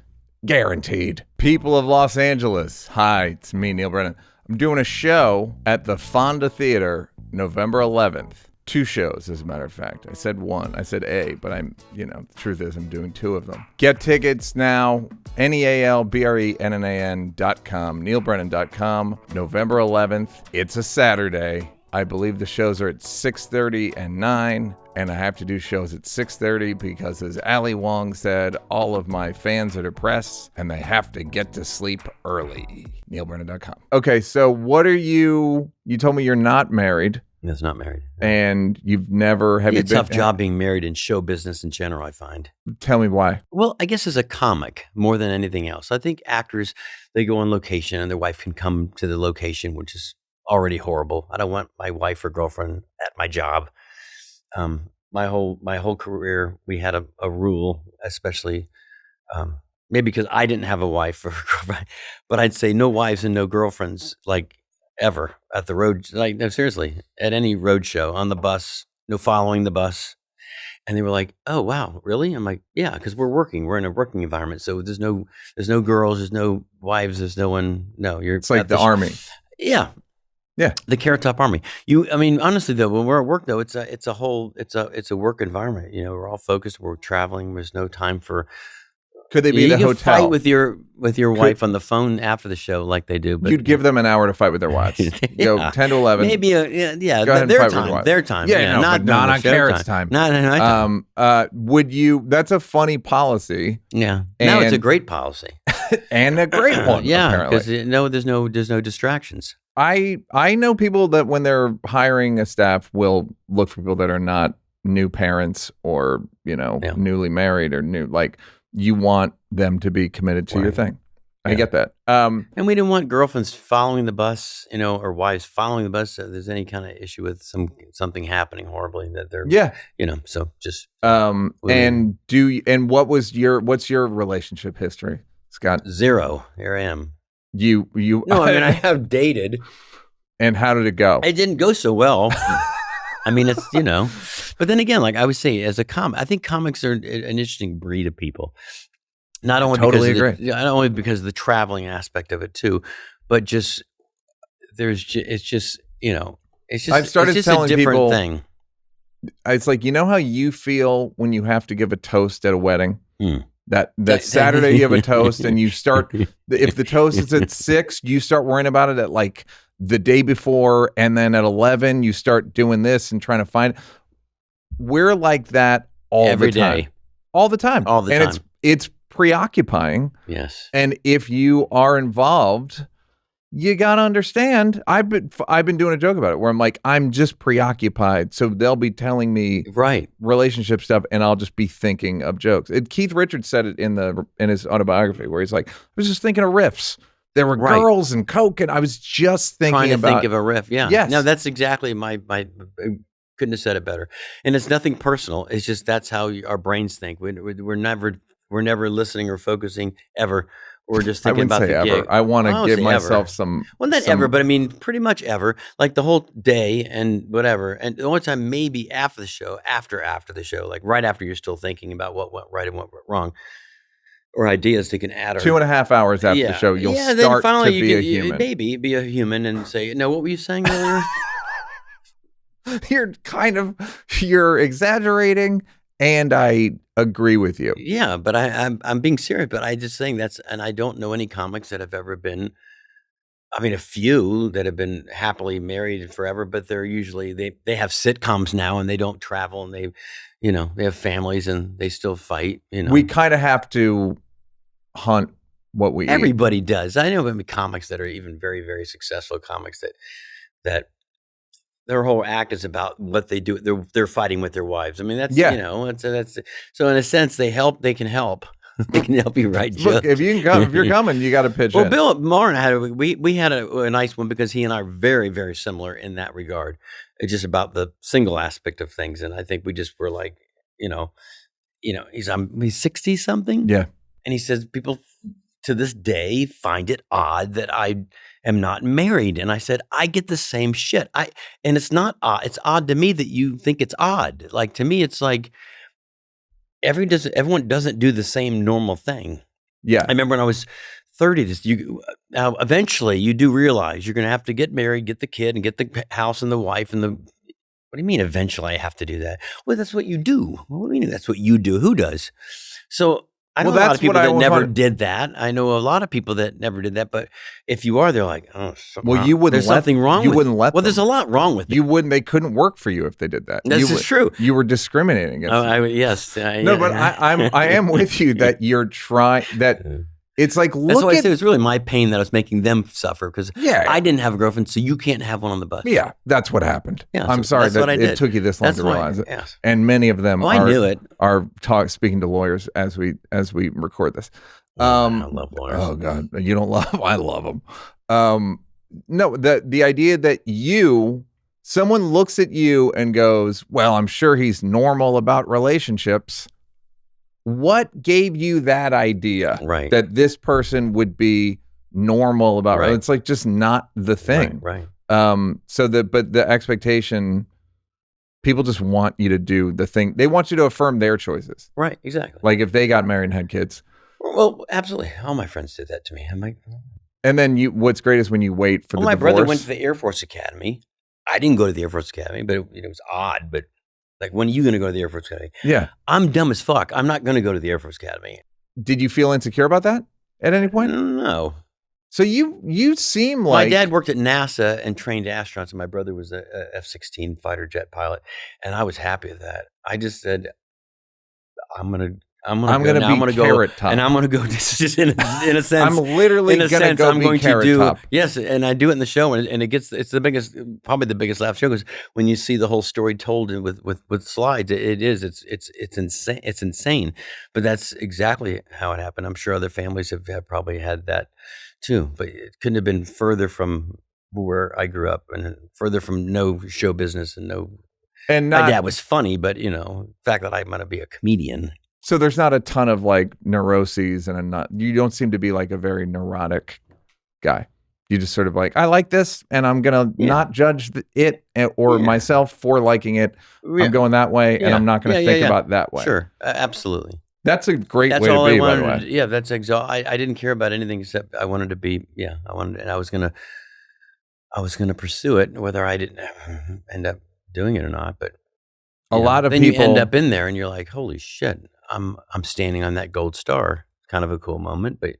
guaranteed. People of Los Angeles, hi, it's me, Neal Brennan. I'm doing a show at the Fonda Theater November 11th. 2 shows, as a matter of fact. I said 1. I said A, but the truth is I'm doing 2 of them. Get tickets now, NealBrennan.com, NealBrennan.com, November 11th. It's a Saturday. I believe the shows are at 6:30 and 9, and I have to do shows at 6:30 because, as Ali Wong said, all of my fans are depressed, and they have to get to sleep early. NealBrennan.com. Okay, so what are you told me you're not married. That's not married. And you've never... It's a tough job being married in show business in general, I find. Tell me why. Well, I guess as a comic, more than anything else. I think actors, they go on location and their wife can come to the location, which is already horrible. I don't want my wife or girlfriend at my job. My whole career, we had a rule, especially maybe because I didn't have a wife or girlfriend, but I'd say no wives and no girlfriends, like, ever at the road, like, no, seriously, at any road show, on the bus, no following the bus. And they were like, oh, wow, really? I'm like, yeah, because we're in a working environment. So there's no girls, there's no wives, there's no one. No, you're... It's like the army. Yeah. Yeah. The Carrot Top Army. Honestly though, when we're at work though, it's a work environment. We're all focused, we're traveling, there's no time for... Could they be at a hotel? Fight with your wife on the phone after the show, like they do. But you'd give them an hour to fight with their wives. Go 10 to 11. Maybe their time. Yeah, not on Carrot's time. Not on time. Would you? That's a funny policy. Yeah. Now it's a great policy and a great one. Yeah, because there's no distractions. I know people that when they're hiring a staff will look for people that are not new parents or newly married or new like. You want them to be committed to your thing. I get that. And we didn't want girlfriends following the bus, or wives following the bus. If there's any kind of issue with something happening horribly that they're, so just. And what's your relationship history, Scott? 0. Here I am. No, I have dated. And how did it go? It didn't go so well. It's, but then again, like I would say, as a comic, I think comics are an interesting breed of people. Not only because of the traveling aspect of it too, but just it's just I've started telling a different people, thing. It's like, how you feel when you have to give a toast at a wedding. That Saturday you have a toast and you start, if the toast is at 6, you start worrying about it at like the day before, and then at 11 you start doing this and trying to find. We're like that every day, all the time, and it's preoccupying. Yes, and if you are involved, you gotta understand. I've been doing a joke about it where I'm like, I'm just preoccupied, so they'll be telling me Right. relationship stuff, and I'll just be thinking of jokes. Keith Richards said it in his autobiography where he's like, I was just thinking of riffs. There were girls and coke, and I was just thinking trying to about think of a riff. Yeah. Yes. No, that's exactly my. Couldn't have said it better. And it's nothing personal. It's just that's how our brains think. We're never listening or focusing ever. We're just thinking about the ever. gig. I want to give myself some. Well, not ever, but I mean, pretty much ever. Like the whole day and whatever. And the only time maybe after the show, after the show, like right after you're still thinking about what went right and what went wrong, or ideas they can add. 2.5 hours after the show, you'll start to be a human. Maybe be a human and say, no, what were you saying earlier? You're exaggerating, and I agree with you. Yeah, but I'm being serious. But I just saying and I don't know any comics that have ever been. I mean, a few that have been happily married forever, but they're usually they have sitcoms now and they don't travel and they have families and they still fight. We kind of have to hunt what we eat. Everybody does. I know comics that are even very, very successful comics that their whole act is about what they do. They're fighting with their wives. I mean, that's that's so in a sense they can help. They can help you write jokes. Look, if you're coming, you got to pitch in. Bill Maher and I had a nice one because he and I are very, very similar in that regard. It's just about the single aspect of things, and I think we just were like, he's 60 something, yeah, and he says people to this day find it odd that I am not married, and I said I get the same shit. And it's not odd. It's odd to me that you think it's odd. Like to me, it's like everyone doesn't do the same normal thing. Yeah, I remember when I was 30. Now eventually you do realize you're going to have to get married, get the kid, and get the house and the wife and the. What do you mean? Eventually I have to do that? Well, that's what you do. What do you mean? That's what you do. Who does? So. I know a lot of people that never did that. I know a lot of people that never did that. But if you are, they're like, oh, you wouldn't. There's something wrong. You wouldn't let. Well, there's a lot wrong with it. You wouldn't. They couldn't work for you if they did that. This is true. You were discriminating against. Yes. No, but I am with you that you're trying that. It's like that's why I say it's really my pain that I was making them suffer because I didn't have a girlfriend, so you can't have one on the bus. Yeah, that's what happened. Yeah, I'm sorry that it took you this long to realize it. Yes. And many of them I knew it. Are speaking to lawyers as we record this. I love lawyers. Oh God, you don't love? I love them. No, the idea that someone looks at you and goes, "Well, I'm sure he's normal about relationships." What gave you that idea that this person would be normal about it? It's like just not the thing. Right. So the expectation, people just want you to do the thing. They want you to affirm their choices. Right, exactly. Like if they got married and had kids. Well, absolutely. All my friends did that to me. I'm like, and then what's great is when you wait for the my divorce. brother went to the Air Force Academy. I didn't go to the Air Force Academy, but it was odd, but like, when are you going to go to the Air Force Academy? Yeah. I'm dumb as fuck. I'm not going to go to the Air Force Academy. Did you feel insecure about that at any point? No. So you seem like... My dad worked at NASA and trained astronauts, and my brother was a F-16 fighter jet pilot, and I was happy with that. I just said, I'm going to go, and I'm going to go. This is in a sense. I'm literally going to go be Carrot Top. Yes, and I do it in the show, and it's the biggest, probably the biggest laugh show because when you see the whole story told with slides, it's insane. It's insane, but that's exactly how it happened. I'm sure other families have probably had that too, but it couldn't have been further from where I grew up and further from no show business and no. And my dad was funny, but the fact that I'm going to be a comedian. So there's not a ton of like neuroses you don't seem to be like a very neurotic guy. You just sort of like, I like this and I'm going to not judge it or myself for liking it. I'm going that way and I'm not going to think about that way. Sure. Absolutely. That's a great way to be, by the way. Yeah, that's exactly. I didn't care about anything except I wanted to be, and I was going to pursue it, whether I didn't end up doing it or not. But a lot of then people you end up in there and you're like, holy shit. I'm standing on that gold star. Kind of a cool moment, but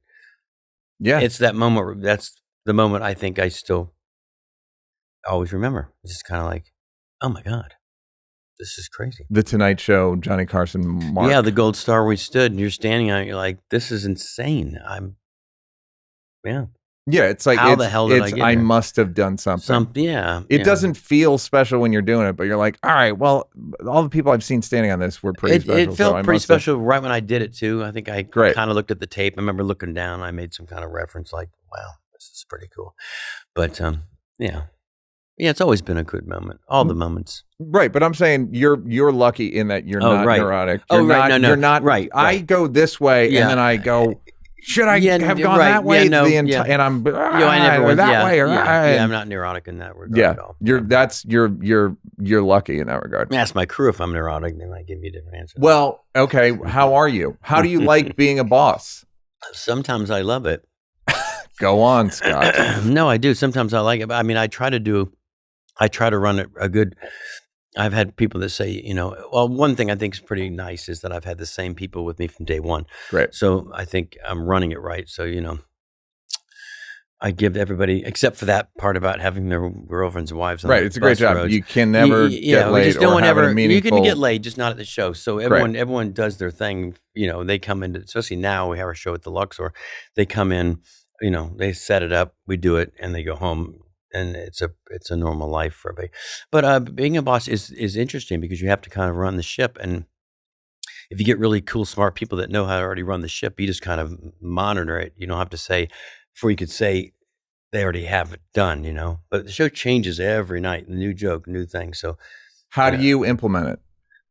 it's that moment. That's the moment I think I still always remember. It's just kind of like, oh my God, this is crazy. The Tonight Show, Johnny Carson, Mark. Yeah, the gold star we stood and you're standing on it. You're like, this is insane. Yeah, it's like How the hell did I it's get I here? must have done something. It doesn't feel special when you're doing it, but you're like, all right, well, all the people I've seen standing on this were pretty special. It felt so pretty special right when I did it too. I think I Great. kind of looked at the tape. I remember looking down. I made some kind of reference like, wow, this is pretty cool. But yeah, it's always been a good moment. All the moments. Right, but I'm saying you're lucky in that you're not right. neurotic. Oh, You're right, not, no. You're not. Right, I right. go this way, Yeah. and then I go. Should I Yeah, have gone right. that way? Yeah, no, the yeah. and I'm I never or was. that way or I'm not neurotic in that regard at all. You're lucky in that regard. Ask my crew if I'm neurotic, then I give you a different answer. Well, okay. How are you? How do you like being a boss? Sometimes I love it. Go on, Scott. No, I do. Sometimes I like it. But I mean, I try to run a good. I've had people that say, well, one thing I think is pretty nice is that I've had the same people with me from day one. Great. So I think I'm running it right. So, I give everybody, except for that part about having their girlfriends and wives. On Right. the It's a great bus job. roads. You can never get we laid just don't or want have a you meaningful. can get laid, just not at the show. So everyone does their thing. They come in, especially now we have our show at the Luxor. They come in, they set it up, we do it, and they go home. And it's a normal life for everybody. But being a boss is interesting because you have to kind of run the ship. And if you get really cool, smart people that know how to already run the ship, you just kind of monitor it. You don't have to say, before you could say, they already have it done, But the show changes every night. New joke, new thing. So How do you implement it?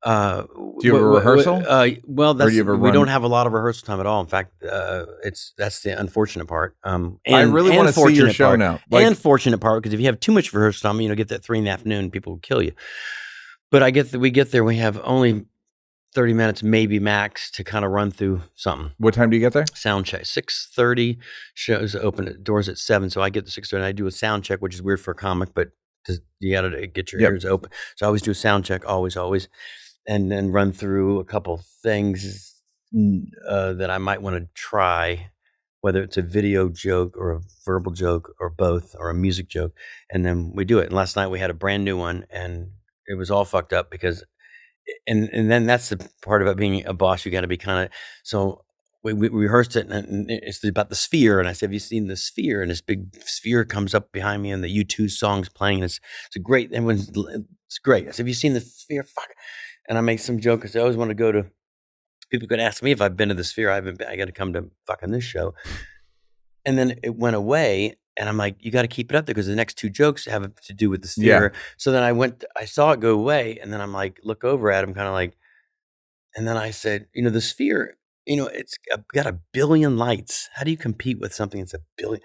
do you have a rehearsal? Well, Or do you have a we run? don't have a lot of rehearsal time at all. In fact, that's the unfortunate part. I really want to see your show now. And fortunate part, because if you have too much rehearsal time, get that 3 in the afternoon, people will kill you. But we get there, we have only 30 minutes, maybe max, to kind of run through something. What time do you get there? Sound check, 6:30. Shows open at doors at 7, so I get to 6:30. And I do a sound check, which is weird for a comic, but you got to get your ears open. So I always do a sound check, always. And then run through a couple things that I might want to try, whether it's a video joke or a verbal joke or both or a music joke, and then we do it. And last night we had a brand new one, and it was all fucked up because, and then that's the part about being a boss. You got to be kind of so. We rehearsed it, and it's about the sphere. And I said, "Have you seen the sphere?" And this big sphere comes up behind me, and the U2 song's playing. And it's a great. It's great. I said, "Have you seen the sphere?" Fuck. And I make some joke because I always want to go to. People could ask me if I've been to the sphere. I haven't been. I got to come to fucking this show. And then it went away, and I'm like, you got to keep it up there because the next 2 jokes have to do with the sphere. Yeah. So then I saw it go away, and then I'm like, look over at him, kind of like, and then I said, the sphere, it's got 1 billion lights. How do you compete with something that's 1 billion?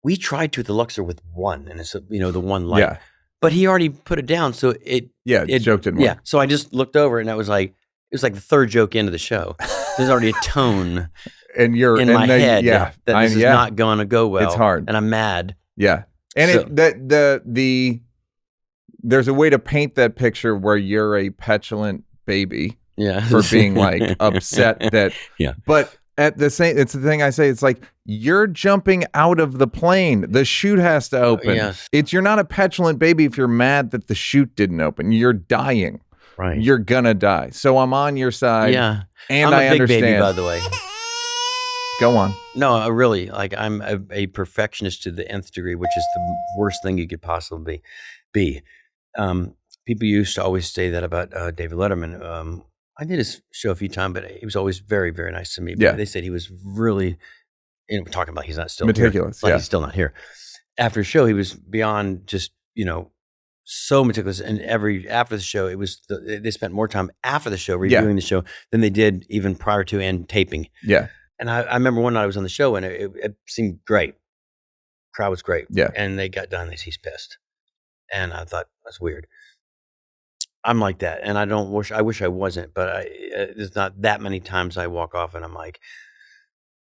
We tried to at the Luxor with 1, and it's the 1 light. Yeah. But he already put it down, so it joke didn't work. Yeah, so I just looked over, and it was like the 3rd joke into the show. There's already a tone And you're in my head that this is not going to go well. It's hard, and I'm mad. Yeah, and So- there's a way to paint that picture where you're a petulant baby Yeah, for being like upset that. Yeah. But at the same, it's the thing I say. It's like you're jumping out of the plane. The chute has to open. Yes. You're not a petulant baby if you're mad that the chute didn't open. You're dying. Right. You're gonna die. So I'm on your side. Yeah. And I'm a I big understand. baby, by the way. Go on. No, really. Like I'm a perfectionist to the nth degree, which is the worst thing you could possibly be. People used to always say that about David Letterman. I did his show a few times, but he was always very, very nice to me. But Yeah. they said he was really, talking about he's not still Meticulous, here. Like yeah. he's still not here. After the show, he was beyond just, so meticulous. And after the show, they spent more time after the show reviewing the show than they did even prior to and taping. Yeah. And I remember one night I was on the show and it seemed great. Crowd was great. Yeah. And they got done. He's pissed. And I thought, that's weird. I'm like that. And I wish I wasn't, but there's not that many times I walk off and I'm like,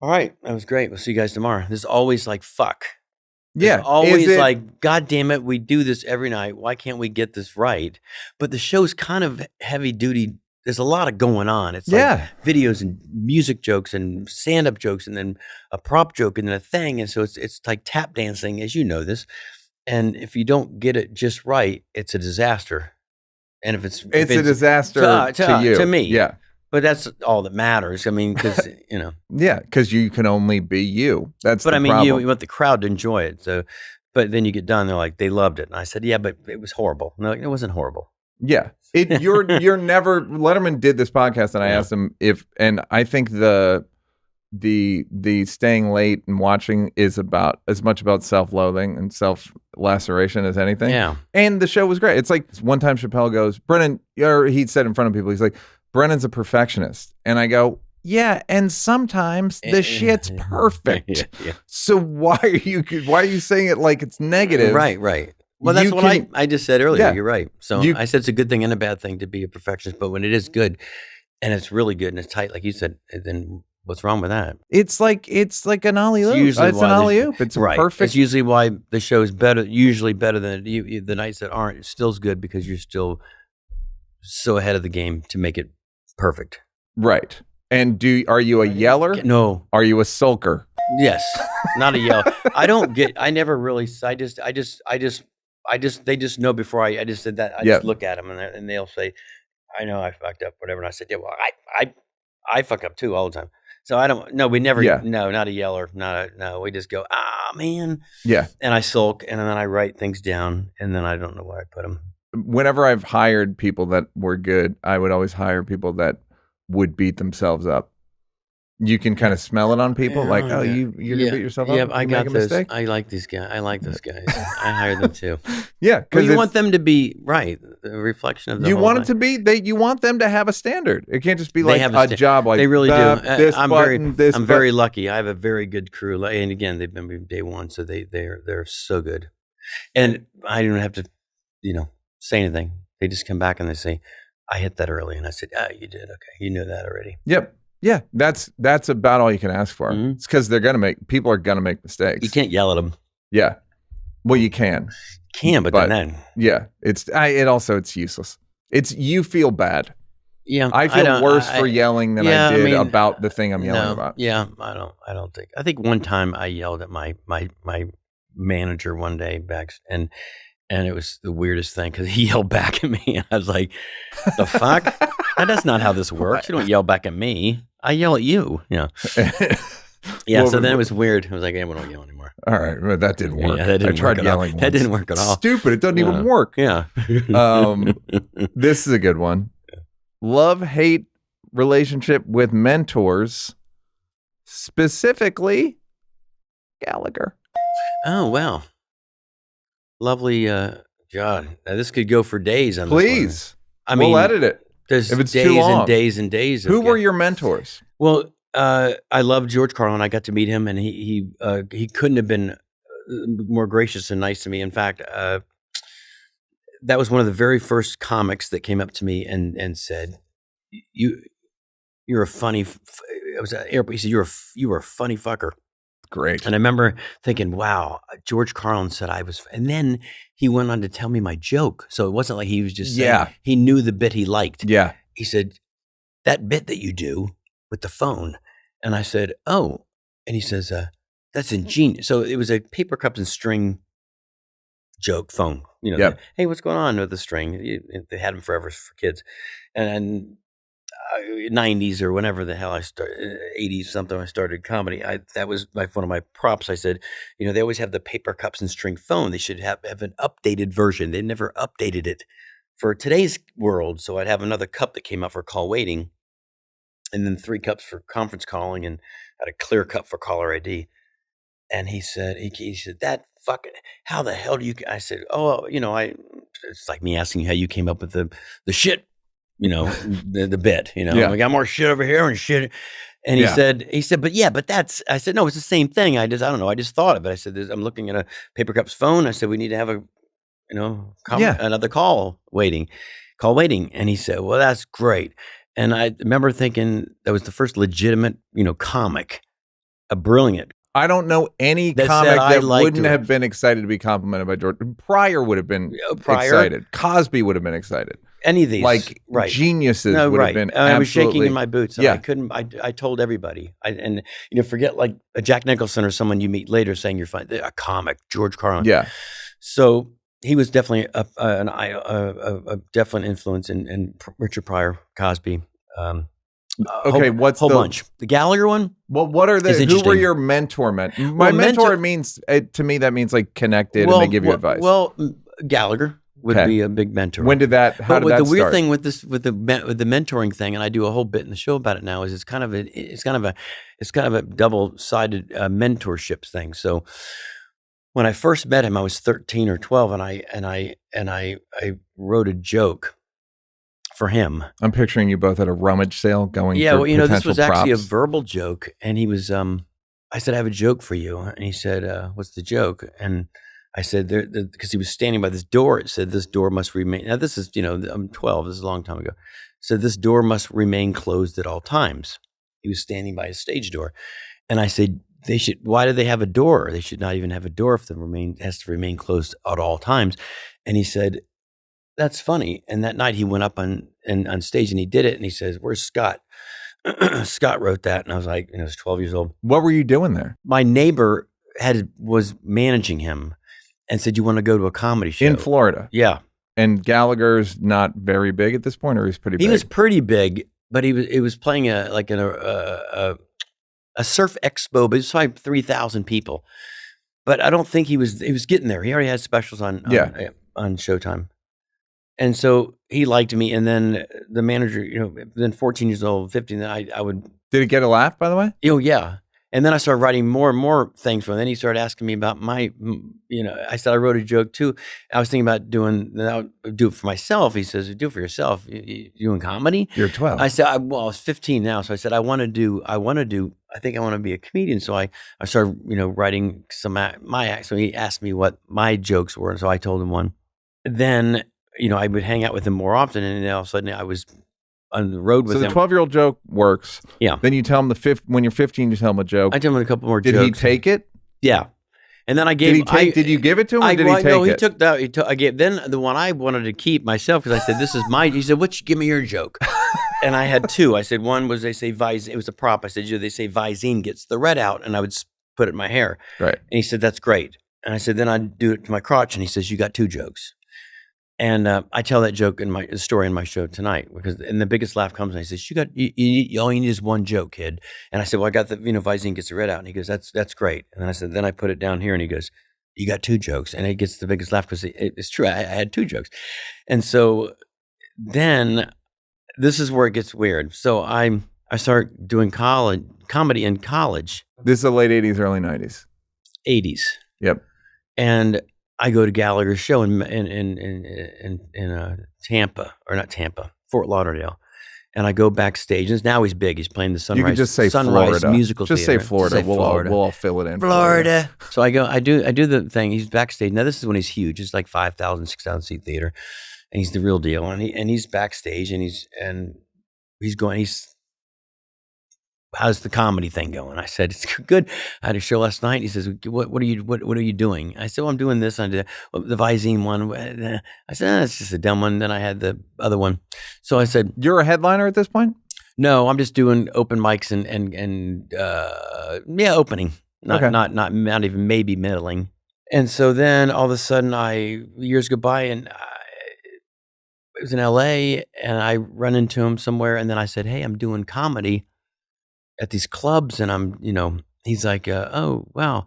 all right, that was great. We'll see you guys tomorrow. There's always like, fuck. Yeah. There's always like, God damn it, we do this every night. Why can't we get this right? But the show's kind of heavy duty. There's a lot of going on. It's like videos and music jokes and stand-up jokes and then a prop joke and then a thing. And so it's like tap dancing, as you know this. And if you don't get it just right, it's a disaster. And if it's a disaster to you. to me. Yeah. But that's all that matters. I mean, because Yeah, because you can only be you. That's But the I mean, problem. you want the crowd to enjoy it. So, but then you get done, they're like, they loved it, and I said, yeah, but it was horrible. No, it wasn't horrible. Yeah. You're never Letterman did this podcast and I asked him and I think the staying late and watching is about as much about self-loathing and self-laceration as anything. Yeah. And the show was great. It's like one time Chappelle goes, Brennan, or he said in front of people, he's like, Brennan's a perfectionist. And I go, yeah, and sometimes the shit's perfect. Yeah. So why are you saying it like it's negative? Right. Well, that's what I just said earlier. Yeah. You're right. So I said it's a good thing and a bad thing to be a perfectionist, but when it is good and it's really good and it's tight, like you said, then what's wrong with that? It's like an alley-oop. It's an alley-oop. It's right. perfect. It's usually why the show is usually better than the nights that aren't. It's still good because you're still so ahead of the game to make it perfect. Right. And are you a yeller? No. Are you a sulker? Yes. Not a yell. I never really, they just know before I just said that. I just look at them and they'll say, I know I fucked up, whatever. And I said, yeah, well, I fuck up too all the time. So we never, no, not a yeller. No, we just go, man. Yeah. And I sulk and then I write things down and then I don't know where I put them. Whenever I've hired people that were good, I would always hire people that would beat themselves up. You can kind of smell it on people, like, oh, you're gonna beat yourself up. Yeah, I got this. I like these guys. I like those guys. I hired them too. Yeah, because you want them to be right. The reflection of the you whole want thing. it to be. You want them to have a standard. It can't just be like a job. Like they really do. I'm very lucky. I have a very good crew, and again, they've been with day one, so they're so good. And I don't have to, say anything. They just come back and they say, "I hit that early," and I said, "Oh, you did. Okay, you knew that already." Yep. Yeah, that's about all you can ask for. Mm-hmm. It's because people are gonna make mistakes. You can't yell at them. Yeah, well, you can. But then yeah, it's useless. You feel bad. Yeah, I feel worse for yelling than I did about the thing I'm yelling about. Yeah, I don't think. I think one time I yelled at my manager one day back and it was the weirdest thing because he yelled back at me and I was like, the fuck? That's not how this works. You don't yell back at me. I yell at you. Yeah. Yeah. Well, so then it was weird. I was like, hey, we don't yell anymore. All right. Well, that didn't work. Yeah, that didn't I tried yelling once. That didn't work at all. Stupid. It doesn't even work. Yeah. This is a good one. Love-hate relationship with mentors, specifically Gallagher. Oh, wow. Lovely. God, now this could go for days on Please. This one. We'll edit it. There's if it's days too long. and days and days. Who were your mentors? Well, I love George Carlin. I got to meet him, and he couldn't have been more gracious and nice to me. In fact, that was one of the very first comics that came up to me and said, "You're a funny." I was at the airport. He said, "You were a funny fucker." Great. And I remember thinking, wow, George Carlin said I was, and then he went on to tell me my joke. So it wasn't like he was just saying, he knew the bit he liked. Yeah. He said, that bit that you do with the phone. And I said, oh, and he says, that's ingenious. So it was a paper cups and string joke phone, hey, what's going on with the string? They had them forever for kids. And 90s or whenever the hell I started, 80s something, I started comedy. That was one of my props. I said, they always have the paper cups and string phone. They should have an updated version. They never updated it for today's world. So I'd have another cup that came out for call waiting, and then 3 cups for conference calling, and had a clear cup for caller ID. And he said, that fucking, how the hell do you? I said, it's like me asking you how you came up with the shit. The bit, we got more shit over here and shit. And he said, but that's, I said, no, it's the same thing. I don't know. I just thought of it. I said, I'm looking at a paper cups phone. I said, we need to have another call waiting. And he said, well, that's great. And I remember thinking that was the first legitimate, comic, a brilliant. I don't know any comic that wouldn't have been excited to be complimented by George. Pryor would have been excited. Cosby would have been excited. Any of these, geniuses would have been. I was shaking in my boots. I couldn't. I told everybody. Forget like a Jack Nicholson or someone you meet later saying you're fine. A comic, George Carlin. Yeah. So he was definitely a definite influence in Richard Pryor, Cosby. Okay, what's whole the bunch? The Gallagher one. Well, what are Is the? Who were interesting. your mentor? My Well, mentor means to me that means like connected and they give you advice. Well, Gallagher would Okay. be a big mentor. When did that? How But did that the weird start? thing with this, with the mentoring thing, and I do a whole bit in the show about it now, is it's kind of a double-sided mentorship thing. So when I first met him, I was 13 or 12, and I wrote a joke for him. I'm picturing you both at a rummage sale going. Yeah, for well, you know, this potential was actually a props. verbal joke, and he was. I said, I have a joke for you, and he said, "What's the joke?" And I said, because he was standing by this door. It said, "This door must remain." Now, this is, you know, I'm 12. This is a long time ago. It said, "This door must remain closed at all times." He was standing by a stage door, and I said, "They should. Why do they have a door? They should not even have a door if it has to remain closed at all times." And he said, "That's funny." And that night he went up on stage and he did it. And he says, "Where's Scott?" Scott wrote that. And I was like, I was 12 years old. What were you doing there? My neighbor was managing him and said, "You want to go to a comedy show?" In Florida. Yeah. And Gallagher's not very big at this point, or he's pretty big? He was pretty big, but he was playing a surf expo, but it's probably 3,000 people. But I don't think he was getting there. He already had specials on Showtime. And so he liked me. And then the manager, then 14 years old, 15, then I would. Did it get a laugh, by the way? Oh, yeah. And then I started writing more and more things for him. Then he started asking me about I said, I wrote a joke too. I was thinking about do it for myself. He says, "Do it for yourself. You doing comedy?" You're 12. I said, I was 15 now. So I said, I think I want to be a comedian. So I started, writing my acts. So he asked me what my jokes were. And so I told him one. Then, I would hang out with him more often. And then all of a sudden I was on the road with him. So the 12-year-old joke works. Yeah. Then you tell him when you're 15, you tell him a joke. I tell him a couple more jokes. Did he take it? Yeah. And then I gave. Did you give it to him? Or did he take no, it? he took that. I gave. Then the one I wanted to keep myself because I said, "This is my." He said, give me your joke?" And I had two. I said, one was they say Visine. It was a prop. I said, they say Visine gets the red out, and I would put it in my hair. Right. And he said, "That's great." And I said, then I'd do it to my crotch, and he says, "You got two jokes." And I tell that joke in my story in my show tonight and the biggest laugh comes when he says, "You all you need is one joke, kid." And I said, "Well, I got the Visine gets the red out," and he goes, "That's great." And then I said, then I put it down here, and he goes, "You got two jokes," and it gets the biggest laugh because it's true. I had two jokes, and so then this is where it gets weird. So I start doing comedy in college. This is the late 80s, early 90s. 80s. Yep. And I go to Gallagher's show in Tampa, or not Tampa, Fort Lauderdale, and I go backstage. And now he's big. He's playing the Sunrise. You can just say Sunrise Florida. Musical Just Theater. say Florida. We'll all fill it in. Florida. So I go. I do the thing. He's backstage. Now this is when he's huge. It's like 5,000, 6,000 seat theater, and he's the real deal. And he's backstage, and he's going. How's the comedy thing going? I said, "It's good. I had a show last night." He says, what are you doing? I said, "Well, I'm doing this. I did the Visine one." I said, "It's just a dumb one." Then I had the other one. So I said, "You're a headliner at this point?" "No, I'm just doing open mics and opening. Not even maybe middling." And so then all of a sudden years go by, and it was in LA, and I run into him somewhere, and then I said, "Hey, I'm doing comedy at these clubs," and he's like, "Oh, wow."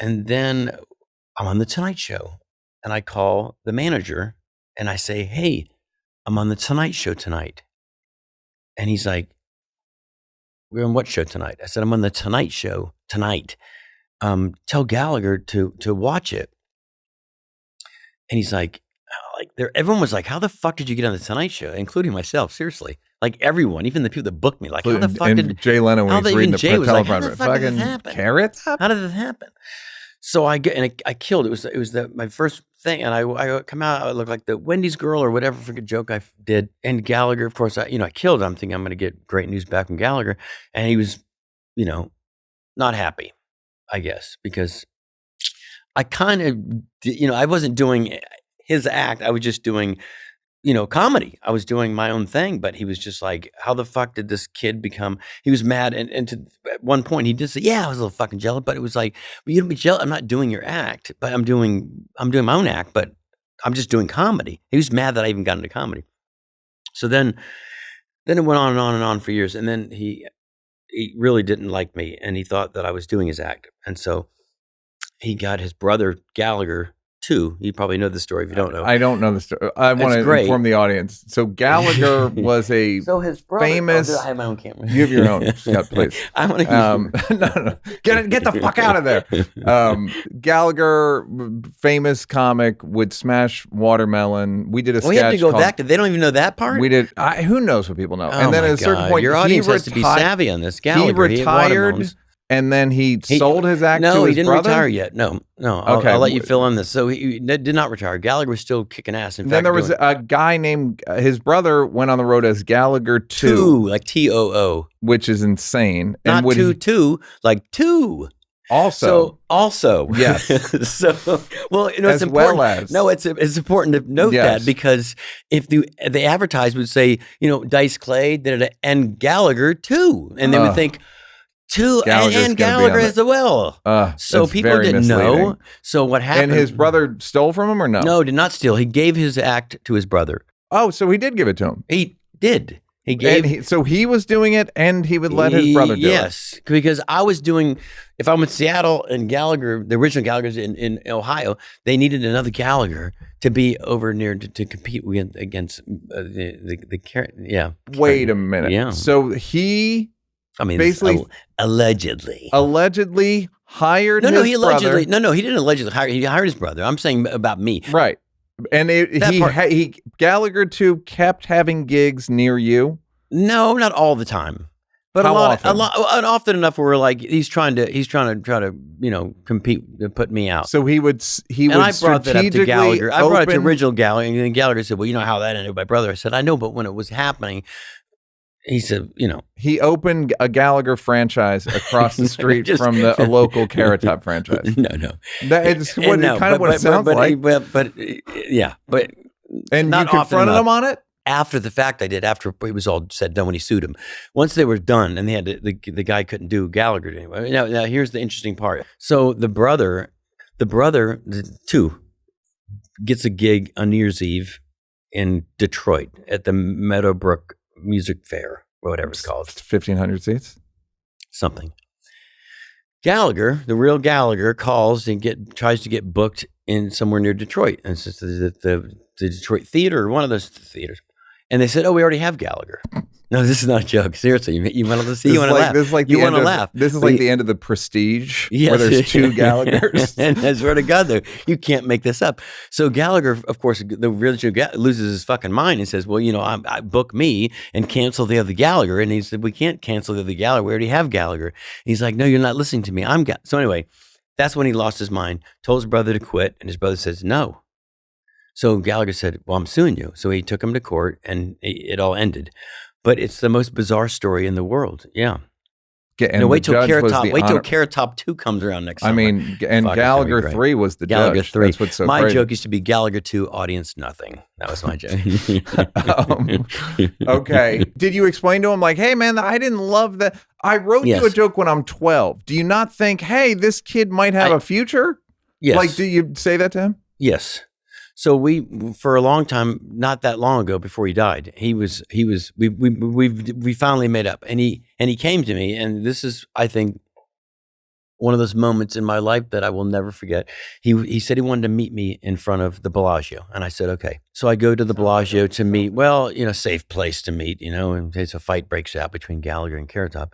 And then I'm on the Tonight Show, and I call the manager and I say, "Hey, I'm on the Tonight Show tonight." And he's like, "We're on what show tonight?" I said, "I'm on the Tonight Show tonight. Tell Gallagher to watch it." And he's like, everyone was like, "How the fuck did you get on the Tonight Show?" Including myself, seriously. Like everyone, even the people that booked me, like, how the fuck did Jay Leno when he's reading the teleprompter? Fucking Carrots? How did that happen? So I killed. It was my first thing, and I come out. I look like the Wendy's girl or whatever freaking joke I did. And Gallagher, of course, I killed. I'm thinking I'm going to get great news back from Gallagher, and he was, not happy, I guess, because I kind of, I wasn't doing his act. I was just doing, comedy. I was doing my own thing, but he was just like, how the fuck did this kid become? He was mad. And at one point he did say, "Yeah, I was a little fucking jealous," but it was like, "Well, you don't be jealous. I'm not doing your act, but I'm doing my own act, but I'm just doing comedy." He was mad that I even got into comedy. So then Then it went on and on and on for years. And then he really didn't like me, and he thought that I was doing his act. And so he got his brother Gallagher too. You probably know the story if you don't know. I don't know the story. I want to inform the audience. So Gallagher was a his brother, famous. I have my own camera. You have your own, Scott, please. I want to no. Get the fuck out of there. Gallagher, famous comic, would smash watermelon. We did a sketch. We have to go back to. They don't even know that part. We did. Who knows what people know? Oh and then my at a certain God. point, your audience has to be savvy on this. Gallagher, he retired. And then he sold his act to his brother? No, he didn't retire yet. No. Okay. I'll let you fill in this. So he did not retire. Gallagher was still kicking ass. In fact, then there was a guy named, his brother went on the road as Gallagher 2. Like T-O-O. Which is insane. Not and two, like two. Also. Yes. So, well, it's as important. Well as. No, it's important to note that because if the advertisement would say, Dice Clay did it and Gallagher 2. And they would think, and Gallagher as well. So people didn't know. So what happened? And his brother stole from him or no? No, did not steal. He gave his act to his brother. Oh, so he did give it to him. He did. He gave. So he was doing it, and he would let his brother do it. Yes, because I was doing. If I'm in Seattle and Gallagher, the original Gallagher's in Ohio, they needed another Gallagher to be over near to compete against the Wait a minute. Yeah. So he. I mean, basically, allegedly hired he his allegedly, brother. he didn't allegedly hire. He hired his brother. I'm saying about me, right? And Gallagher 2 kept having gigs near you. No, not all the time, but often enough where we're like he's trying to compete to put me out. So he would and I brought that up to Gallagher. I brought it to original Gallagher, and then Gallagher said, "Well, you know how that ended with my brother." I said, "I know, but when it was happening." He said, he opened a Gallagher franchise across the street from a local Carrot Top franchise. No, that's kind of what it sounds like. But and not you confronted him on it after the fact. I did after it was all said and done when he sued him. Once they were done, and they had the guy couldn't do Gallagher anyway. Now here's the interesting part. So the brother, the 2, gets a gig on New Year's Eve in Detroit at the Meadowbrook Music Fair, or whatever it's called. 1,500 seats? Something. Gallagher, the real Gallagher, calls and tries to get booked in somewhere near Detroit. And it's just the Detroit Theater, or one of those theaters. And they said, "Oh, we already have Gallagher." No, this is not a joke. Seriously, you want to see? You want to laugh? This is like you want to laugh? This is like the end of the Prestige, yes. where there's 2 Gallaghers. And I swear to God, though, you can't make this up. So Gallagher, of course, the real loses his fucking mind and says, "Well, I book me and cancel the other Gallagher." And he said, "We can't cancel the other Gallagher. We already have Gallagher." And he's like, "No, you're not listening to me. So anyway, that's when he lost his mind. Told his brother to quit, and his brother says no. So Gallagher said, "Well, I'm suing you." So he took him to court, and it all ended. But it's the most bizarre story in the world. Yeah. And wait till Carrot Top 2 comes around next summer. I mean, and Gallagher 3 was the Gallagher judge. 3. That's what's so my crazy. joke used to be Gallagher 2, audience nothing. That was my joke. Okay. Did you explain to him like, "Hey, man, I didn't love that. I wrote you a joke when I'm 12. Do you not think, hey, this kid might have a future?" Yes. Like, do you say that to him? Yes. So we, for a long time, not that long ago, before he died, we finally made up, and he came to me, and this is, I think, one of those moments in my life that I will never forget. He said he wanted to meet me in front of the Bellagio, and I said, okay. So I go to the Bellagio to meet, safe place to meet, and a fight breaks out between Gallagher and Carrot Top.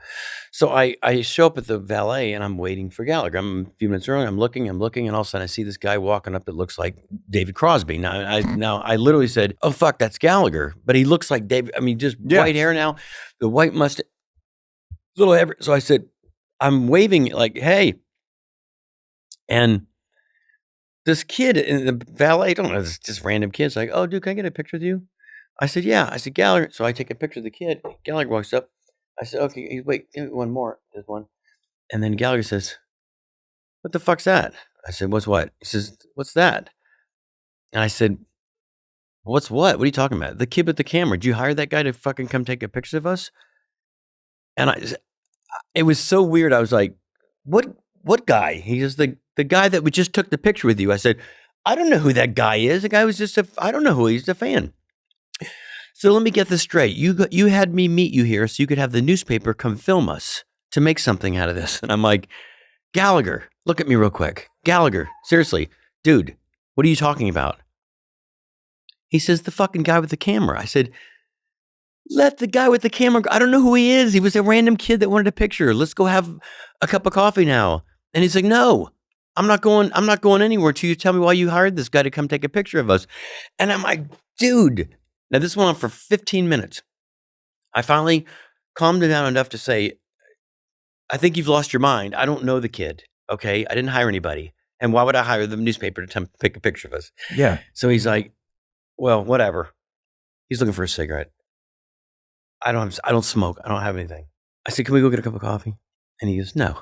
So I show up at the valet, and I'm waiting for Gallagher. I'm a few minutes early, I'm looking, and all of a sudden I see this guy walking up that looks like David Crosby. Now I literally said, "Oh, fuck, that's Gallagher." But he looks like David, just white hair now, the white mustache, little ever. So I said, I'm waving like, "Hey." And this kid in the valet, I don't know, it's just random kids like, "Oh, dude, can I get a picture with you?" I said, "Yeah." I said, "Gallagher." So I take a picture of the kid. Gallagher walks up. I said, "Okay, wait, give me one more." There's one. And then Gallagher says, "What the fuck's that?" I said, "What's what?" He says, "What's that?" And I said, "What's what? What are you talking about?" "The kid with the camera. Did you hire that guy to fucking come take a picture of us?" And it was so weird. I was like, what guy? He says, the guy that we just took the picture with you. I said, "I don't know who that guy is. The guy was I don't know who he is, a fan." So let me get this straight. You had me meet you here so you could have the newspaper come film us to make something out of this. And I'm like, Gallagher, look at me real quick. Gallagher, seriously, dude, what are you talking about? He says, the fucking guy with the camera. I said, let the guy with the camera go. I don't know who he is. He was a random kid that wanted a picture. Let's go have a cup of coffee now. And he's like, no, I'm not going anywhere till you tell me why you hired this guy to come take a picture of us. And I'm like, dude. Now this went on for 15 minutes. I finally calmed him down enough to say, I think you've lost your mind. I don't know the kid. Okay. I didn't hire anybody. And why would I hire the newspaper to take a picture of us? Yeah. So he's like, well, whatever. He's looking for a cigarette. I don't smoke. I don't have anything. I said, can we go get a cup of coffee? And he goes, no, I'm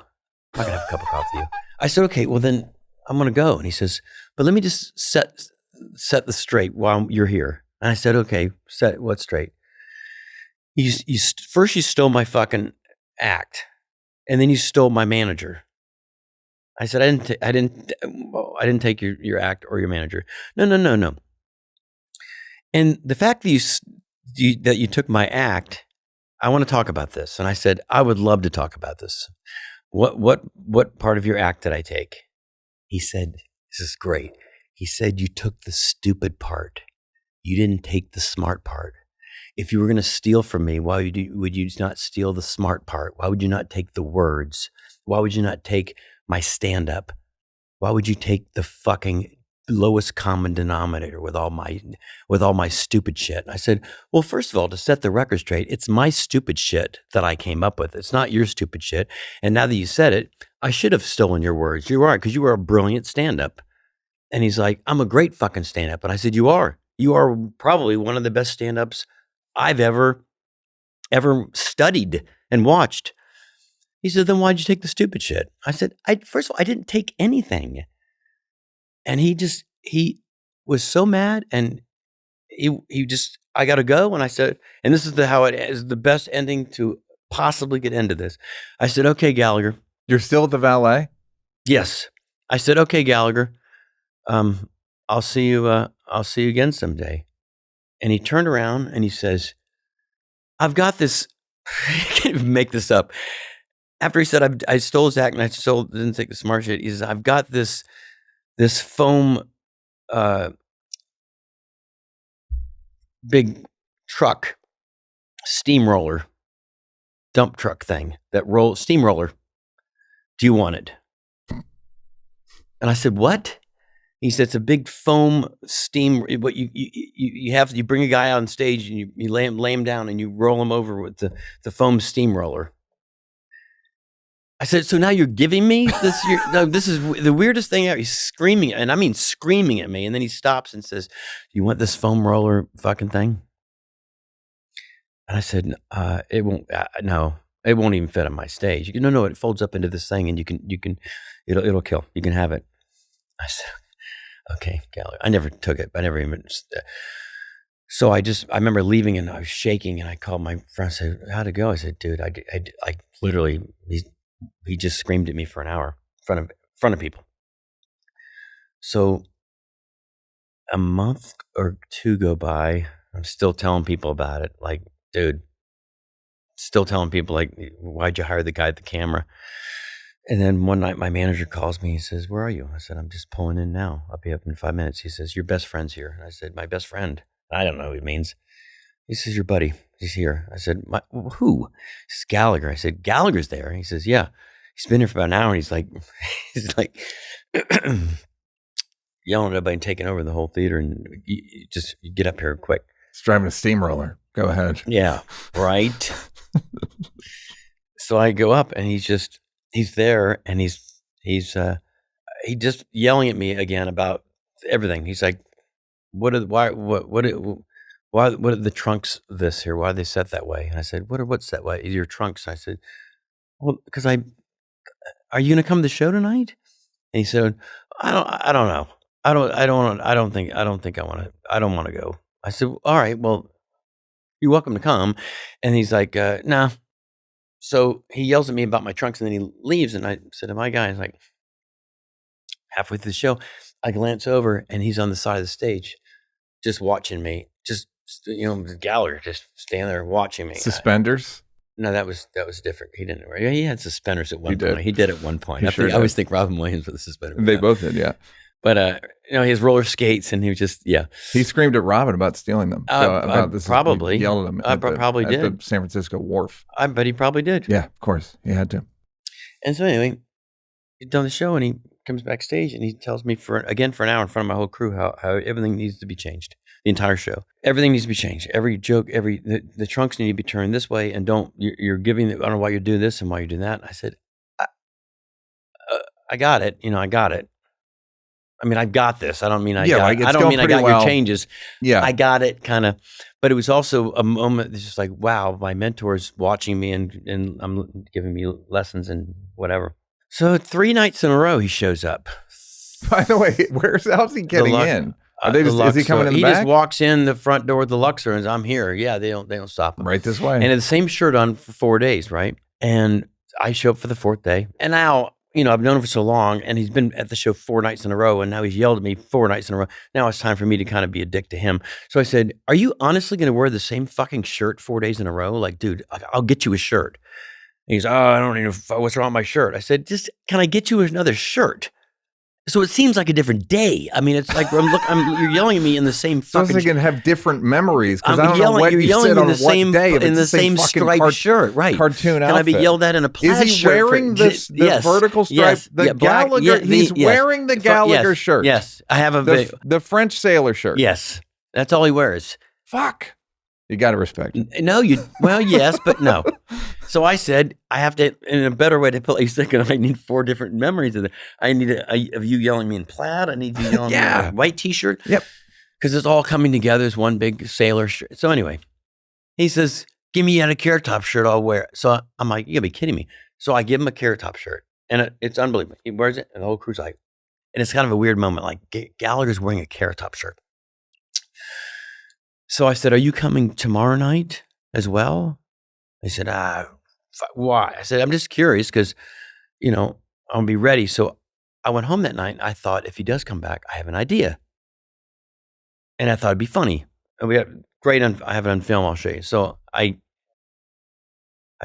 not going to have a cup of coffee with you. I said, okay, well then I'm going to go. And he says, but let me just set this straight while you're here. And I said, okay, set what straight? First you stole my fucking act. And then you stole my manager. I said, I didn't take your act or your manager. No. And the fact that you took my act, I want to talk about this. And I said, I would love to talk about this. What part of your act did I take? He said, this is great. He said, you took the stupid part. You didn't take the smart part. If you were going to steal from me, why would you not steal the smart part? Why would you not take the words? Why would you not take my stand-up? Why would you take the fucking lowest common denominator with all my stupid shit? And I said, well, first of all, to set the record straight, it's my stupid shit that I came up with. It's not your stupid shit. And now that you said it, I should have stolen your words. You are, because you are a brilliant stand-up. And he's like, I'm a great fucking stand-up. And I said, you are probably one of the best stand-ups I've ever studied and watched. He said, then why'd you take the stupid shit? I said, first of all, I didn't take anything. And he was so mad, and he just, I got to go. And I said, and this is how it is, the best ending to possibly get into this. I said, okay, Gallagher. You're still at the valet? Yes. I said, okay, Gallagher. I'll see you again someday. And he turned around and he says, I've got this, I can't even make this up. After he said, I stole his act and I didn't take the smart shit. He says, I've got this foam, big truck, steamroller, dump truck thing steamroller. Do you want it? And I said, what? He said, it's a big foam steam. What you bring a guy on stage and you lay him down and you roll him over with the foam steamroller. I said, so now you're giving me this? No, this is the weirdest thing ever. He's screaming, and I mean screaming at me. And then he stops and says, you want this foam roller fucking thing? And I said, it won't, no, it won't even fit on my stage. No, it folds up into this thing and it'll kill. You can have it. I said, okay, Gallagher. I never took it. I never even. So I remember leaving and I was shaking and I called my friend and said, how'd it go? I said, dude, I literally, he just screamed at me for an hour in front of people. So a month or two go by. I'm still telling people about it. Like, dude, still telling people, like, why'd you hire the guy at the camera? And then one night my manager calls me. He says, where are you? I said, I'm just pulling in now. I'll be up in 5 minutes. He says, your best friend's here. And I said, my best friend? I don't know what it means. He says, your buddy. He's here. I said, who? He says, Gallagher. I said, Gallagher's there. He says, yeah. He's been here for about an hour. And he's like yelling at everybody and taking over the whole theater. And you get up here quick. He's driving a steamroller. Go ahead. Yeah. Right. So I go up and he's there and he's just yelling at me again about everything. He's like, what are the trunks this here? Why are they set that way? And I said, what's that way? Your trunks. I said, well, because are you going to come to the show tonight? And he said, I don't know. I don't think I want to go. I said, all right, well, you're welcome to come. And he's like, nah. So he yells at me about my trunks and then he leaves. And I said to my guy, like, halfway through the show, I glance over and he's on the side of the stage, just watching me, just Gallagher just standing there watching me. Suspenders? No, that was different. He didn't wear. Yeah, he had suspenders at one He did. point. He did at one point. He I always think Robin Williams with the suspenders. They both did, yeah. But his roller skates, and he was just He screamed at Robin about stealing them. About this. Probably. He yelled at him. Probably at did. the San Francisco wharf. I bet he probably did. Yeah, of course. He had to. And so anyway, he's done the show, and he comes backstage, and he tells me for an hour in front of my whole crew how everything needs to be changed. The entire show, everything needs to be changed. Every joke, the trunks need to be turned this way, and you're giving. I don't know why you're doing this and why you're doing that. I said, I got it. I got it. I mean, I've got this. I don't mean I got your changes. Yeah, I got it, kind of. But it was also a moment that's just like, wow, my mentor's watching me and I'm giving me lessons and whatever. So 3 nights in a row, he shows up. By the way, how's he getting in? Is he coming in the back? He just walks in the front door of the Luxor and says, I'm here. Yeah, they don't stop him. Right this way. And had the same shirt on for 4 days, right? And I show up for the 4th day. And now, I've known him for so long, and he's been at the show 4 nights in a row, and now he's yelled at me 4 nights in a row. Now it's time for me to kind of be a dick to him. So I said, are you honestly going to wear the same fucking shirt 4 days in a row? Like, dude, I'll get you a shirt. And he's, I don't even know what's wrong with my shirt. I said, can I get you another shirt? So it seems like a different day. I mean, it's like you're yelling at me in the same fucking. So you're gonna have different memories because I don't know what you said on what day. In the same striped shirt, right? Cartoon outfit. Can I be yelled at in a plaid shirt? Is he wearing the vertical stripe? Yes, the Gallagher. He's wearing the Gallagher shirt. Yes, I have a video. The French sailor shirt. Yes, that's all he wears. Fuck. You got to respect it. No, yes, but no. So I said, I have to, in a better way to put it, I need 4 different memories of it. I need of you yelling me in plaid. I need you yelling me in a white t-shirt. Yep. Because it's all coming together as one big sailor shirt. So anyway, he says, give me a Carrot Top shirt, I'll wear it. So I'm like, you gotta be kidding me. So I give him a Carrot Top shirt, and it's unbelievable. He wears it, and the whole crew's like, and it's kind of a weird moment, like Gallagher's wearing a Carrot Top shirt. So I said, are you coming tomorrow night as well? He said, why? I said, I'm just curious because, I'll be ready. So I went home that night. And I thought, if he does come back, I have an idea. And I thought it'd be funny. And we have I have it on film. I'll show you. So I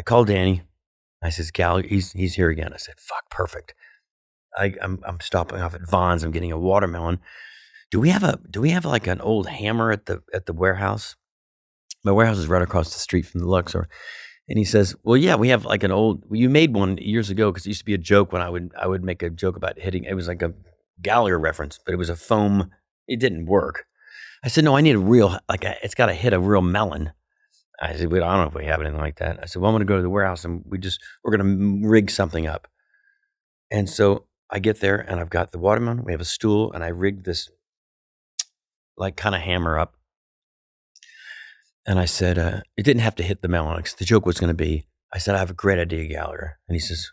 called Danny. I says, Gallagher, he's here again. I said, fuck, perfect. I'm stopping off at Vaughn's. I'm getting a watermelon. Do we have like an old hammer at the warehouse? My warehouse is right across the street from the Luxor. And he says, well, yeah, we have like you made one years ago because it used to be a joke when I would make a joke about hitting. It was like a Gallagher reference, but it was a foam. It didn't work. I said, no, I need a real, it's got to hit a real melon. I said, I don't know if we have anything like that. I said, well, I'm going to go to the warehouse and we're going to rig something up. And so I get there and I've got the watermelon. We have a stool and I rigged this like kind of hammer up. And I said, it didn't have to hit the melon because the joke was going to be, I said, I have a great idea, Gallagher. And he says,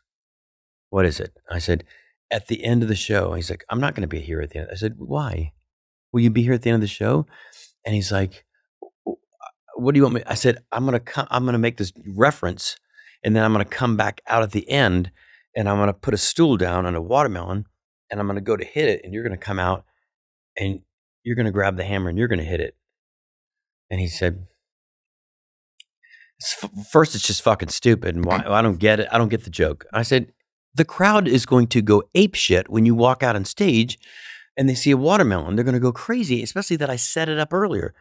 what is it? I said, at the end of the show. He's like, I'm not going to be here at the end. I said, why? Will you be here at the end of the show? And he's like, what do you want me? I said, I'm going to make this reference and then I'm going to come back out at the end and I'm going to put a stool down on a watermelon and I'm going to go to hit it and you're going to come out and you're going to grab the hammer and you're going to hit it. And he said, first, it's just fucking stupid. And why? I don't get it. I don't get the joke. I said, the crowd is going to go ape shit when you walk out on stage and they see a watermelon. They're going to go crazy, especially that I set it up earlier.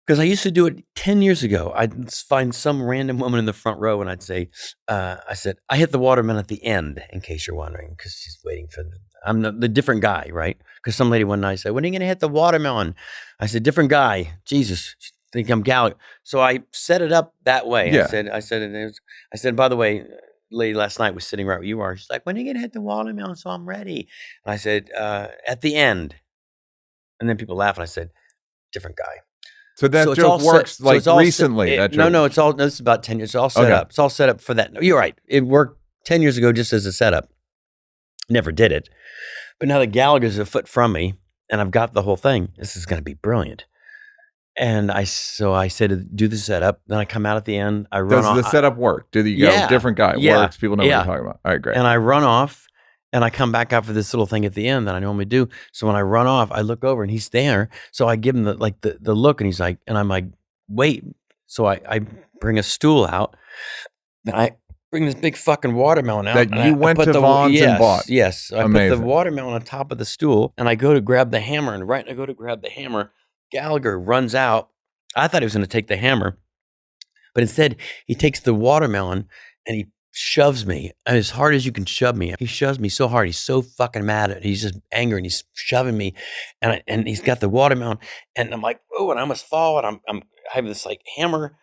Because I used to do it 10 years ago. I'd find some random woman in the front row and I'd say, I said, I hit the watermelon at the end, in case you're wondering, because she's waiting for I'm the different guy, right? Because some lady one night said, when are you going to hit the watermelon? I said, different guy. Jesus, I think I'm Gallagher. So I set it up that way. Yeah. I said, by the way, lady last night was sitting right where you are. She's like, when are you going to hit the watermelon? So I'm ready. And I said, at the end. And then people laugh and I said, different guy. So that joke works recently. No, this is about 10 years. It's all set up. It's all set up for that. No, you're right. It worked 10 years ago just as a setup. Never did it. But now that Gallagher's a foot from me and I've got the whole thing, this is going to be brilliant. And so I said, do the setup. Then I come out at the end. I run off. Does the setup work? Do you go, different guy? It works. People know what you're talking about. All right, great. And I run off And I come back out for this little thing at the end that I normally do. So when I run off, I look over and he's there. So I give him the look, and he's like, and I'm like, wait. So I bring a stool out, and I bring this big fucking watermelon out. That you went to Vaughn's and bought. Yes. I Amazing. put the watermelon on top of the stool, and I go to grab the hammer, and right when I go to grab the hammer, Gallagher runs out. I thought he was going to take the hammer, but instead he takes the watermelon and he shoves me as hard as you can shove me. He shoves me so hard. He's so fucking mad at it. He's just angry and he's shoving me, and he's got the watermelon, and I'm like, oh, and I almost fall, and I have this like hammer.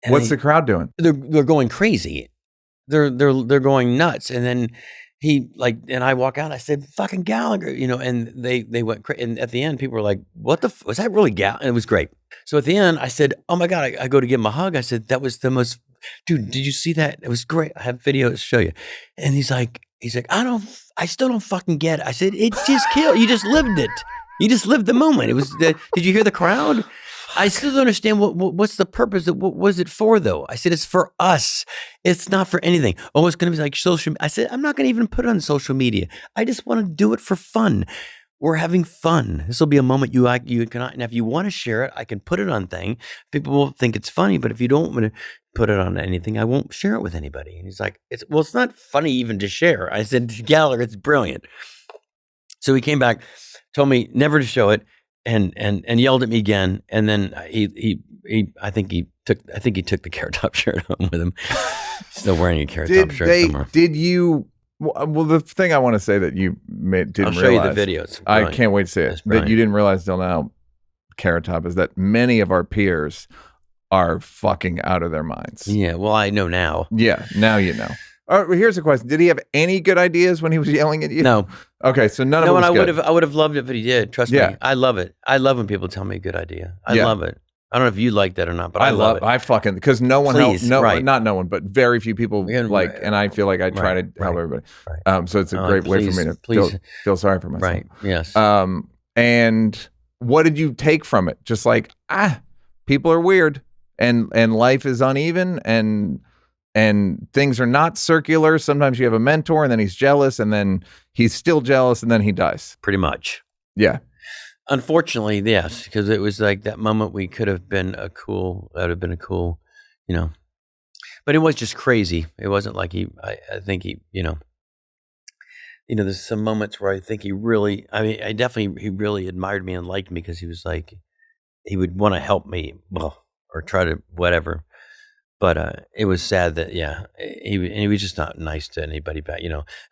What's the crowd doing? They're going crazy. They're going nuts. And then he like, and I walk out, I said, fucking Gallagher, and they went crazy. And at the end, people were like, what was that really Gallagher? And it was great. So at the end, I said, oh my God, I go to give him a hug. I said, that was the most, dude, did you see that? It was great. I have videos to show you. And he's like, I still don't fucking get it. I said, it just killed. You just lived it. You just lived the moment. It was, did you hear the crowd? I still don't understand what's the purpose. What was it for, though? I said, it's for us. It's not for anything. Oh, it's going to be like social. I said, I'm not going to even put it on social media. I just want to do it for fun. We're having fun. This will be a moment you can, and if you want to share it, I can put it on thing. People will think it's funny, but if you don't want to put it on anything, I won't share it with anybody. And he's like, it's not funny even to share. I said, Gallagher, it's brilliant. So he came back, told me never to show it. And yelled at me again, and then I think he took the Carrot Top shirt home with him. Still wearing a Carrot Top shirt somewhere. Did you? Well, the thing I want to say that you didn't realize. I'll show you the video. I can't wait to see it. That you didn't realize till now, Carrot Top, is that many of our peers are fucking out of their minds. Yeah, well, I know now. Yeah, now you know. All right, well, here's a question: did he have any good ideas when he was yelling at you? No. Okay, so none of it was good. I would have loved it, but he did. Trust me, I love it. I love when people tell me a good idea. I love it. I don't know if you like that or not, but I love it. I fucking, because no one Please, helps. Not no one, but very few people like, and I feel like I try to help everybody. Right. So it's a great way for me to feel sorry for myself. Right. Yes. And what did you take from it? Just like, people are weird, and life is uneven, and things are not circular. Sometimes you have a mentor, and then he's jealous, and then he's still jealous, and then he dies. Pretty much. Yeah. Unfortunately, yes, because it was like that moment we could have been that would have been a cool, but it was just crazy. It wasn't like I think he, there's some moments where I think he really, he really admired me and liked me because he was like, he would want to help me, or try to whatever. But it was sad that, he was just not nice to anybody back.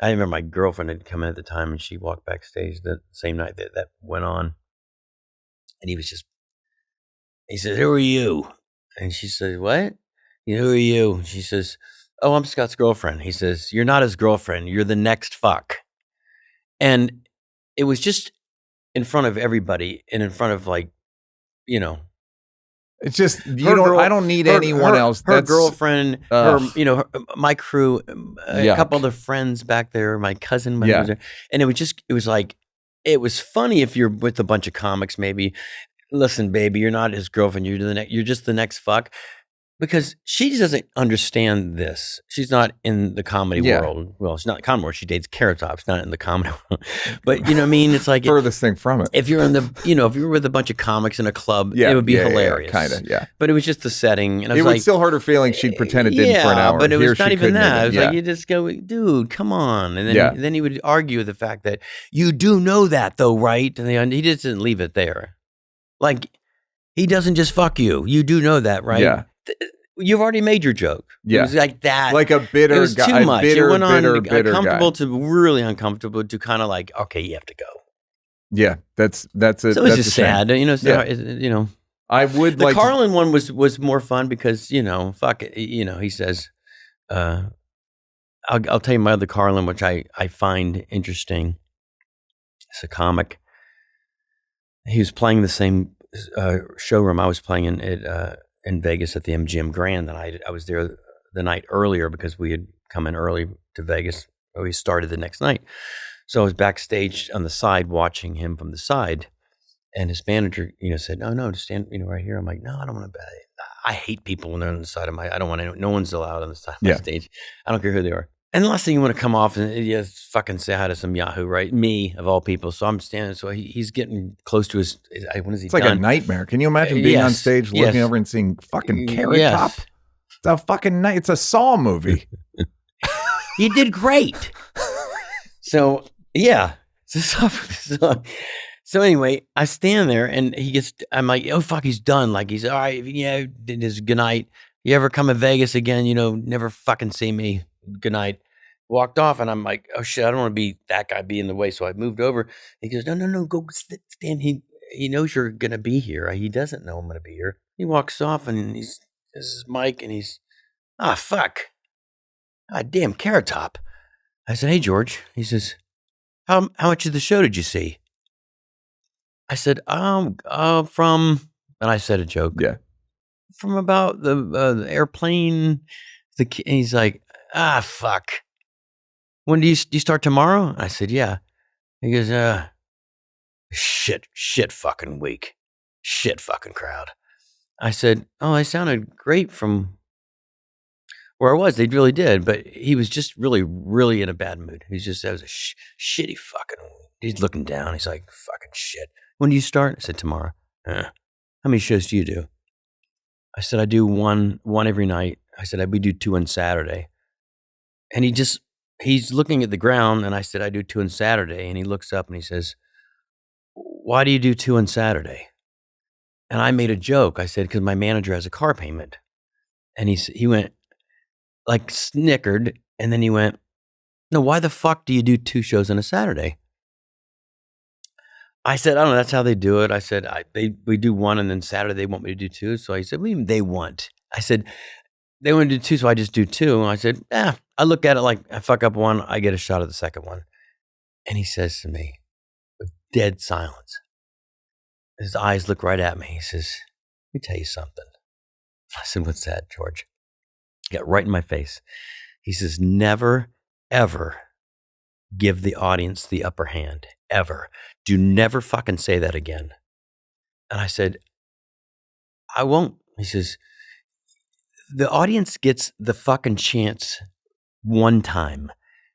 I remember my girlfriend had come in at the time, and she walked backstage the same night that went on. And he said, who are you? And she said, what? Who are you? And she says, oh, I'm Scott's girlfriend. He says, you're not his girlfriend. You're the next fuck. And it was just in front of everybody and in front of It's just I don't need anyone else. Her girlfriend, my crew, a couple other friends back there, my cousin was there, and it was funny if you're with a bunch of comics. Maybe, listen, baby, you're not his girlfriend. You're just the next fuck. Because she doesn't understand this. She's not in the comedy world. Well, she's not in the comedy world. She dates Carrot Top. She's not in the comedy world. But you know what I mean? It's like furthest thing from it. If you're in if you were with a bunch of comics in a club, it would be hilarious. Kind of, yeah. But it was just the setting. And I was it would still hurt her feelings. She pretended didn't for an hour. But it was not even that. It was like, you you just go, dude, come on. And then he would argue with the fact that, you do know that though, right? And he just didn't leave it there. Like, he doesn't just fuck you. You do know that, right? Yeah. You've already made your joke. Yeah. It was like that. Like a bitter guy. It was too much. Bitter, it went on uncomfortable guy. to really uncomfortable to kind of like, okay, you have to go. Yeah, that's it. So it was just sad. I would the like Carlin one was more fun because, fuck it. He says, I'll tell you my other Carlin, which I find interesting. It's a comic. He was playing the same showroom I was playing in Vegas at the MGM Grand, and I was there the night earlier because we had come in early to Vegas. We started the next night. So I was backstage on the side watching him from the side, and his manager, said, no, just stand, right here. I'm like, no, I don't want to. I hate people when they're on the side of I don't want no one's allowed on the side of my stage. I don't care who they are. And the last thing you want to come off and just fucking say hi to some Yahoo, right? Me, of all people. So I'm standing, so he's getting close to his, when is he It's like done? a nightmare. Can you imagine being on stage, looking over and seeing fucking Carrot Top? It's a fucking night. It's a Saw movie. You did great. So, yeah. So anyway, I stand there and I'm like, oh, fuck, he's done. Like, he's all right. Yeah, did his good night. You ever come to Vegas again? Never fucking see me. Good night. Walked off, and I'm like, oh shit, I don't want to be that guy, be in the way. So I moved over. He goes, no, go stand. He knows you're gonna be here. He doesn't know I'm gonna be here. He walks off, and this is Mike, and he's, fuck, damn, Carrot Top. I said, hey George. He says, how much of the show did you see? I said, from, and I said a joke. Yeah. From about the airplane. And he's like, fuck. When do you start tomorrow? I said, yeah. He goes, shit fucking week. Shit fucking crowd. I said, oh, I sounded great from where I was. They really did. But he was just really, really in a bad mood. That was a shitty fucking, he's looking down. He's like, fucking shit. When do you start? I said, tomorrow. How many shows do you do? I said, I do one every night. I said, we do 2 on Saturday. And he's looking at the ground, and I said, I do 2 on Saturday. And he looks up and he says, why do you do 2 on Saturday? And I made a joke. I said, because my manager has a car payment. And he went, like, snickered. And then he went, no, why the fuck do you do 2 shows on a Saturday? I said, I don't know, that's how they do it. I said, we do 1, and then Saturday they want me to do 2. So he said, what do you mean they want? I said, they want to do 2, so I just do 2. And I said, I look at it like I fuck up 1, I get a shot at the second one. And he says to me, with dead silence, his eyes look right at me. He says, let me tell you something. I said, what's that, George? He got right in my face. He says, never, ever give the audience the upper hand. Ever. Do never fucking say that again. And I said, I won't. He says, the audience gets the fucking chance 1 time.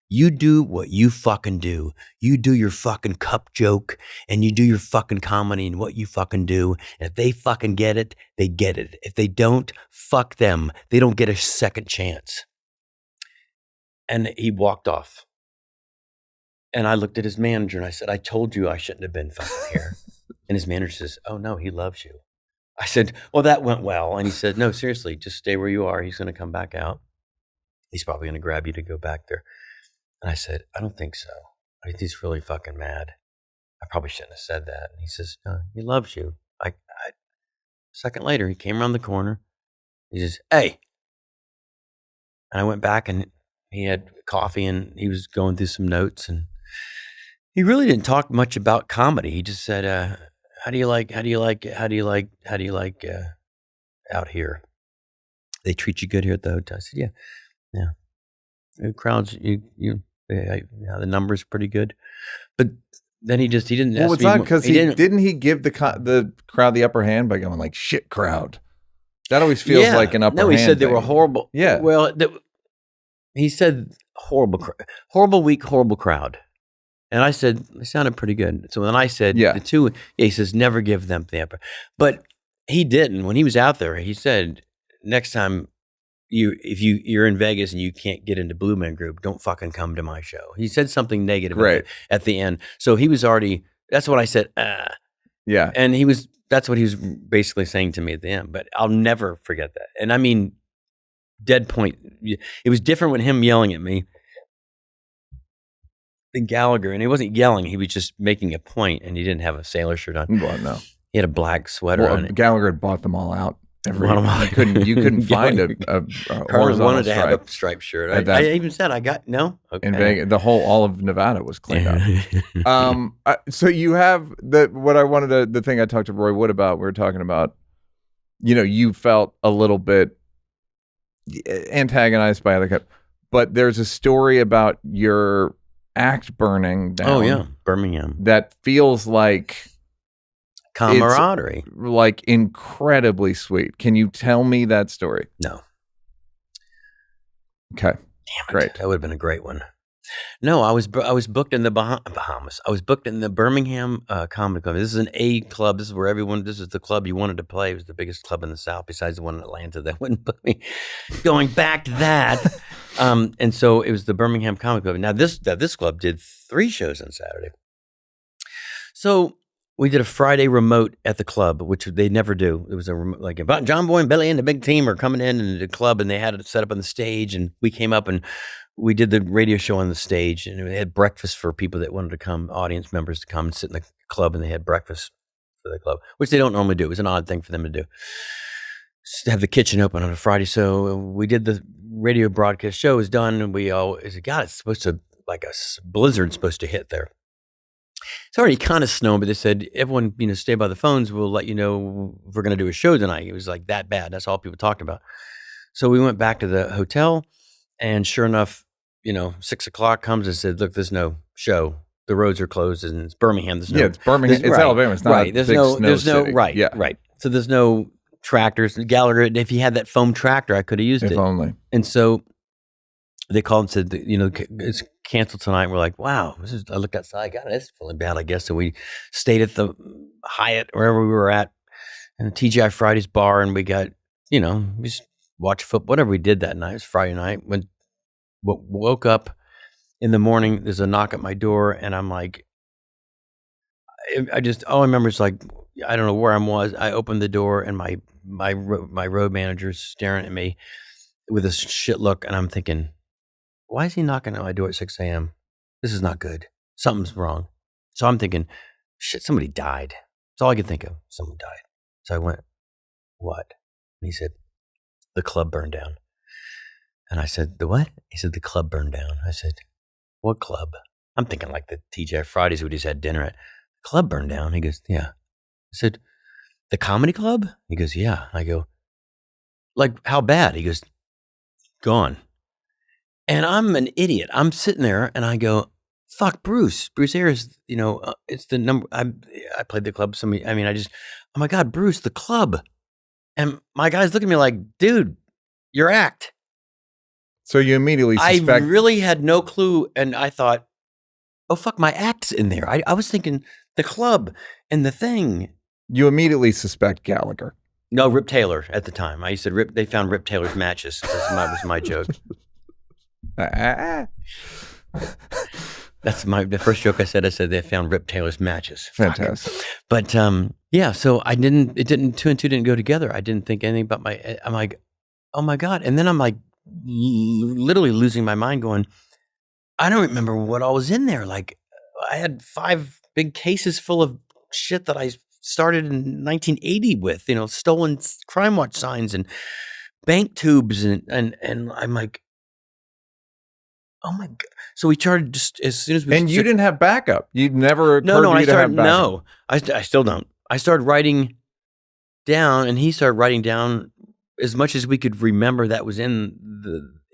You do what you fucking do. You do your fucking cup joke, and you do your fucking comedy and what you fucking do. And if they fucking get it, they get it. If they don't, fuck them. They don't get a second chance. And he walked off. And I looked at his manager and I said, I told you I shouldn't have been fucking here. And his manager says, oh no, he loves you. I said, well, that went well. And he said, no, seriously, just stay where you are. He's going to come back out. He's probably going to grab you to go back there. And I said, I don't think so. I think he's really fucking mad. I probably shouldn't have said that. And he says, no, he loves you. A second later, he came around the corner. He says, hey. And I went back, and he had coffee, and he was going through some notes, and he really didn't talk much about comedy. He just said, how do you like out here? They treat you good here at the hotel? I said, yeah. The crowds, the numbers pretty good. But then he didn't ask me. Well, it's not because didn't he give the crowd the upper hand by going like, shit crowd? That always feels like an upper hand. No, he said thing. They were horrible. Yeah. Well, he said horrible week, horrible crowd. And I said, they sounded pretty good. So then I said, the 2, he says, never give them the upper. But he didn't. When he was out there, he said, next time if you're in Vegas and you can't get into Blue Man Group, don't fucking come to my show. He said something negative at the end. So he was already, that's what I said, Yeah. And that's what he was basically saying to me at the end. But I'll never forget that. And I mean, dead point. It was different with him yelling at me than Gallagher. And he wasn't yelling. He was just making a point, and he didn't have a sailor shirt on. Well, no. He had a black sweater on. Gallagher had bought them all out. You couldn't find a Carlin wanted to have a striped shirt. I even said, I got, no. Okay. In Vegas, all of Nevada was cleaned up. So you have the thing I talked to Roy Wood about, we were talking about, you felt a little bit antagonized by other guys, but there's a story about your act burning down. Oh yeah, Birmingham. That feels like camaraderie, like incredibly sweet. Can you tell me that story? No. Okay. Great. That would have been a great one. No, I was booked in the Bahamas. I was booked in the Birmingham Comedy Club. This is an A club. This is where this is the club you wanted to play. It was the biggest club in the South, besides the one in Atlanta that wouldn't book me. Going back to that, and so it was the Birmingham Comedy Club. Now this club did 3 shows on Saturday. So we did a Friday remote at the club, which they never do. It was like about John Boy and Billy and the big team are coming in the club, and they had it set up on the stage, and we came up and we did the radio show on the stage, and we had breakfast for people that wanted to come, audience members to come and sit in the club, and they had breakfast for the club, which they don't normally do. It was an odd thing for them to do. Just to have the kitchen open on a Friday. So we did the radio broadcast. Show was done, and we all said, God, it's supposed to, like a blizzard's supposed to hit there. It's already kind of snowing, but they said, everyone, stay by the phones. We'll let you know if we're going to do a show tonight. It was like that bad. That's all people talked about. So we went back to the hotel, and sure enough, 6 o'clock comes and said, look, there's no show. The roads are closed, and it's Birmingham. There's no, it's Birmingham. It's right, Alabama. It's not right. a big snow city. Right. Yeah. Right. So there's no tractors. Gallagher, if he had that foam tractor, I could have used it. If only. And so they called and said, it's canceled tonight. We're like, wow. I looked outside. God, that's feeling bad, I guess. So we stayed at the Hyatt, wherever we were at, and the TGI Fridays bar, and we got, we just watched football, whatever we did that night. It was Friday night. Woke up in the morning, there's a knock at my door, and I'm like, all I remember is like, I don't know where I was. I opened the door, and my road manager's staring at me with a shit look, and I'm thinking, why is he knocking at my door at 6 a.m.? This is not good. Something's wrong. So I'm thinking, shit, somebody died. That's all I could think of. Someone died. So I went, what? And he said, the club burned down. And I said, the what? He said, the club burned down. I said, what club? I'm thinking like the TGI Fridays we just had dinner at. The club burned down. He goes, yeah. I said, the comedy club? He goes, yeah. I go, like, how bad? He goes, gone. And I'm an idiot. I'm sitting there and I go, fuck Bruce. Bruce Ayers, it's the number. I played the club. Oh my God, Bruce, the club. And my guys look at me like, dude, your act. So you immediately suspect. I really had no clue. And I thought, oh, fuck, my act's in there. I was thinking the club and the thing. You immediately suspect Gallagher. No, Rip Taylor at the time. I said they found Rip Taylor's matches. That was my joke. That's the first joke I said they found Rip Taylor's matches. Fantastic. But yeah, so two and two didn't go together. I didn't think anything about I'm like, oh my God. And then I'm like literally losing my mind going, I don't remember what all was in there. Like I had 5 big cases full of shit that I started in 1980 with, stolen Crime Watch signs and bank tubes. And I'm like, oh my God. So we charted just as soon as we... And you didn't have backup. You'd never occurred to you to have backup. No, I still don't. I started writing down, and he started writing down as much as we could remember that was in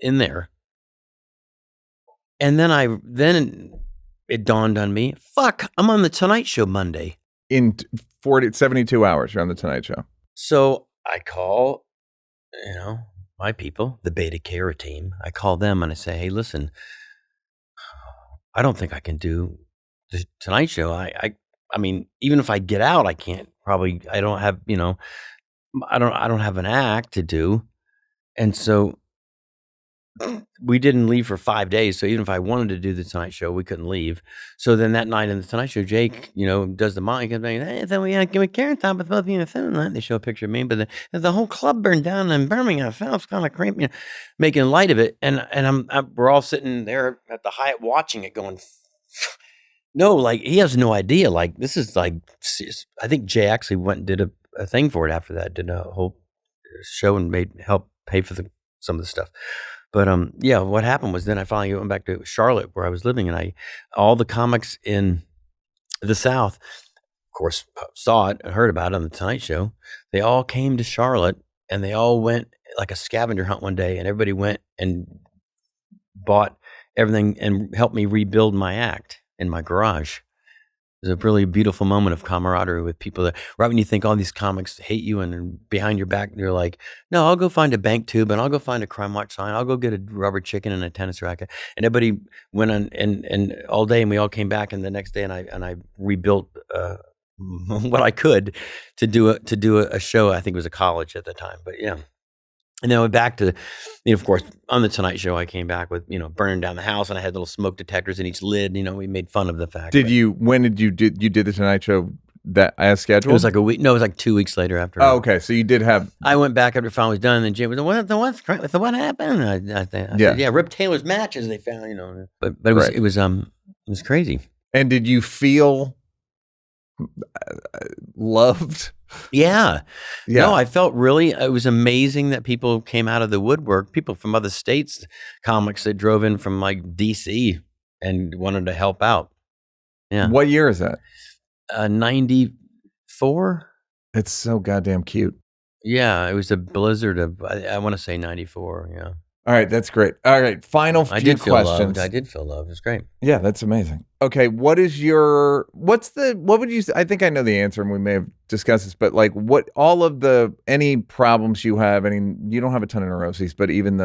there. And then it dawned on me, fuck, I'm on the Tonight Show Monday. In 72 hours, you're on the Tonight Show. So I call, my people, the Beta Cara team. I call them and I say, hey, listen, I don't think I can do the Tonight Show. I mean, even if I get out, I can't I don't have, I don't have an act to do. And so we didn't leave for 5 days. So even if I wanted to do the Tonight Show, we couldn't leave. So then that night in the Tonight Show, Jake, does the mic and saying, hey, then we got to give a Karen time with both of you in the film. They show a picture of me, but the whole club burned down in Birmingham. It was kind of creepy, making light of it. And we're all sitting there at the Hyatt watching it going, no, like he has no idea. Like this is like, I think Jay actually went and did a thing for it after that, did a whole show and help pay for some of the stuff. But yeah, what happened was then I finally went back to Charlotte where I was living, and all the comics in the South, of course, saw it and heard about it on the Tonight Show. They all came to Charlotte, and they all went like a scavenger hunt one day, and everybody went and bought everything and helped me rebuild my act in my garage. was a really beautiful moment of camaraderie with people that right when you think all these comics hate you and behind your back, you're like, no, I'll go find a bank tube and I'll go find a Crime Watch sign. I'll go get a rubber chicken and a tennis racket. And everybody went on and all day and we all came back and the next day and I rebuilt what I could to do a show. I think it was a college at the time, but yeah. And then I went back to, of course, on the Tonight Show, I came back with, burning down the house, and I had little smoke detectors in each lid. We made fun of the fact. When did you did the Tonight Show that as scheduled? It was like a week. No, it was like 2 weeks later after. Oh, okay. So you did have. I went back after finally was done, and Jim was what happened? I said, Rip Taylor's matches they found, But it was crazy. And did you feel loved? Yeah. No, I felt really, it was amazing that people came out of the woodwork, people from other states, comics that drove in from like DC and wanted to help out. Yeah. What year is that? 94. It's so goddamn cute. Yeah. It was a blizzard of, I want to say 94. Yeah. All right. That's great. All right. Final few questions. I did feel loved. It was great. Yeah. That's amazing. Okay. what would you, I think I know the answer and we may have discussed this, but like any problems you have, you don't have a ton of neuroses, but even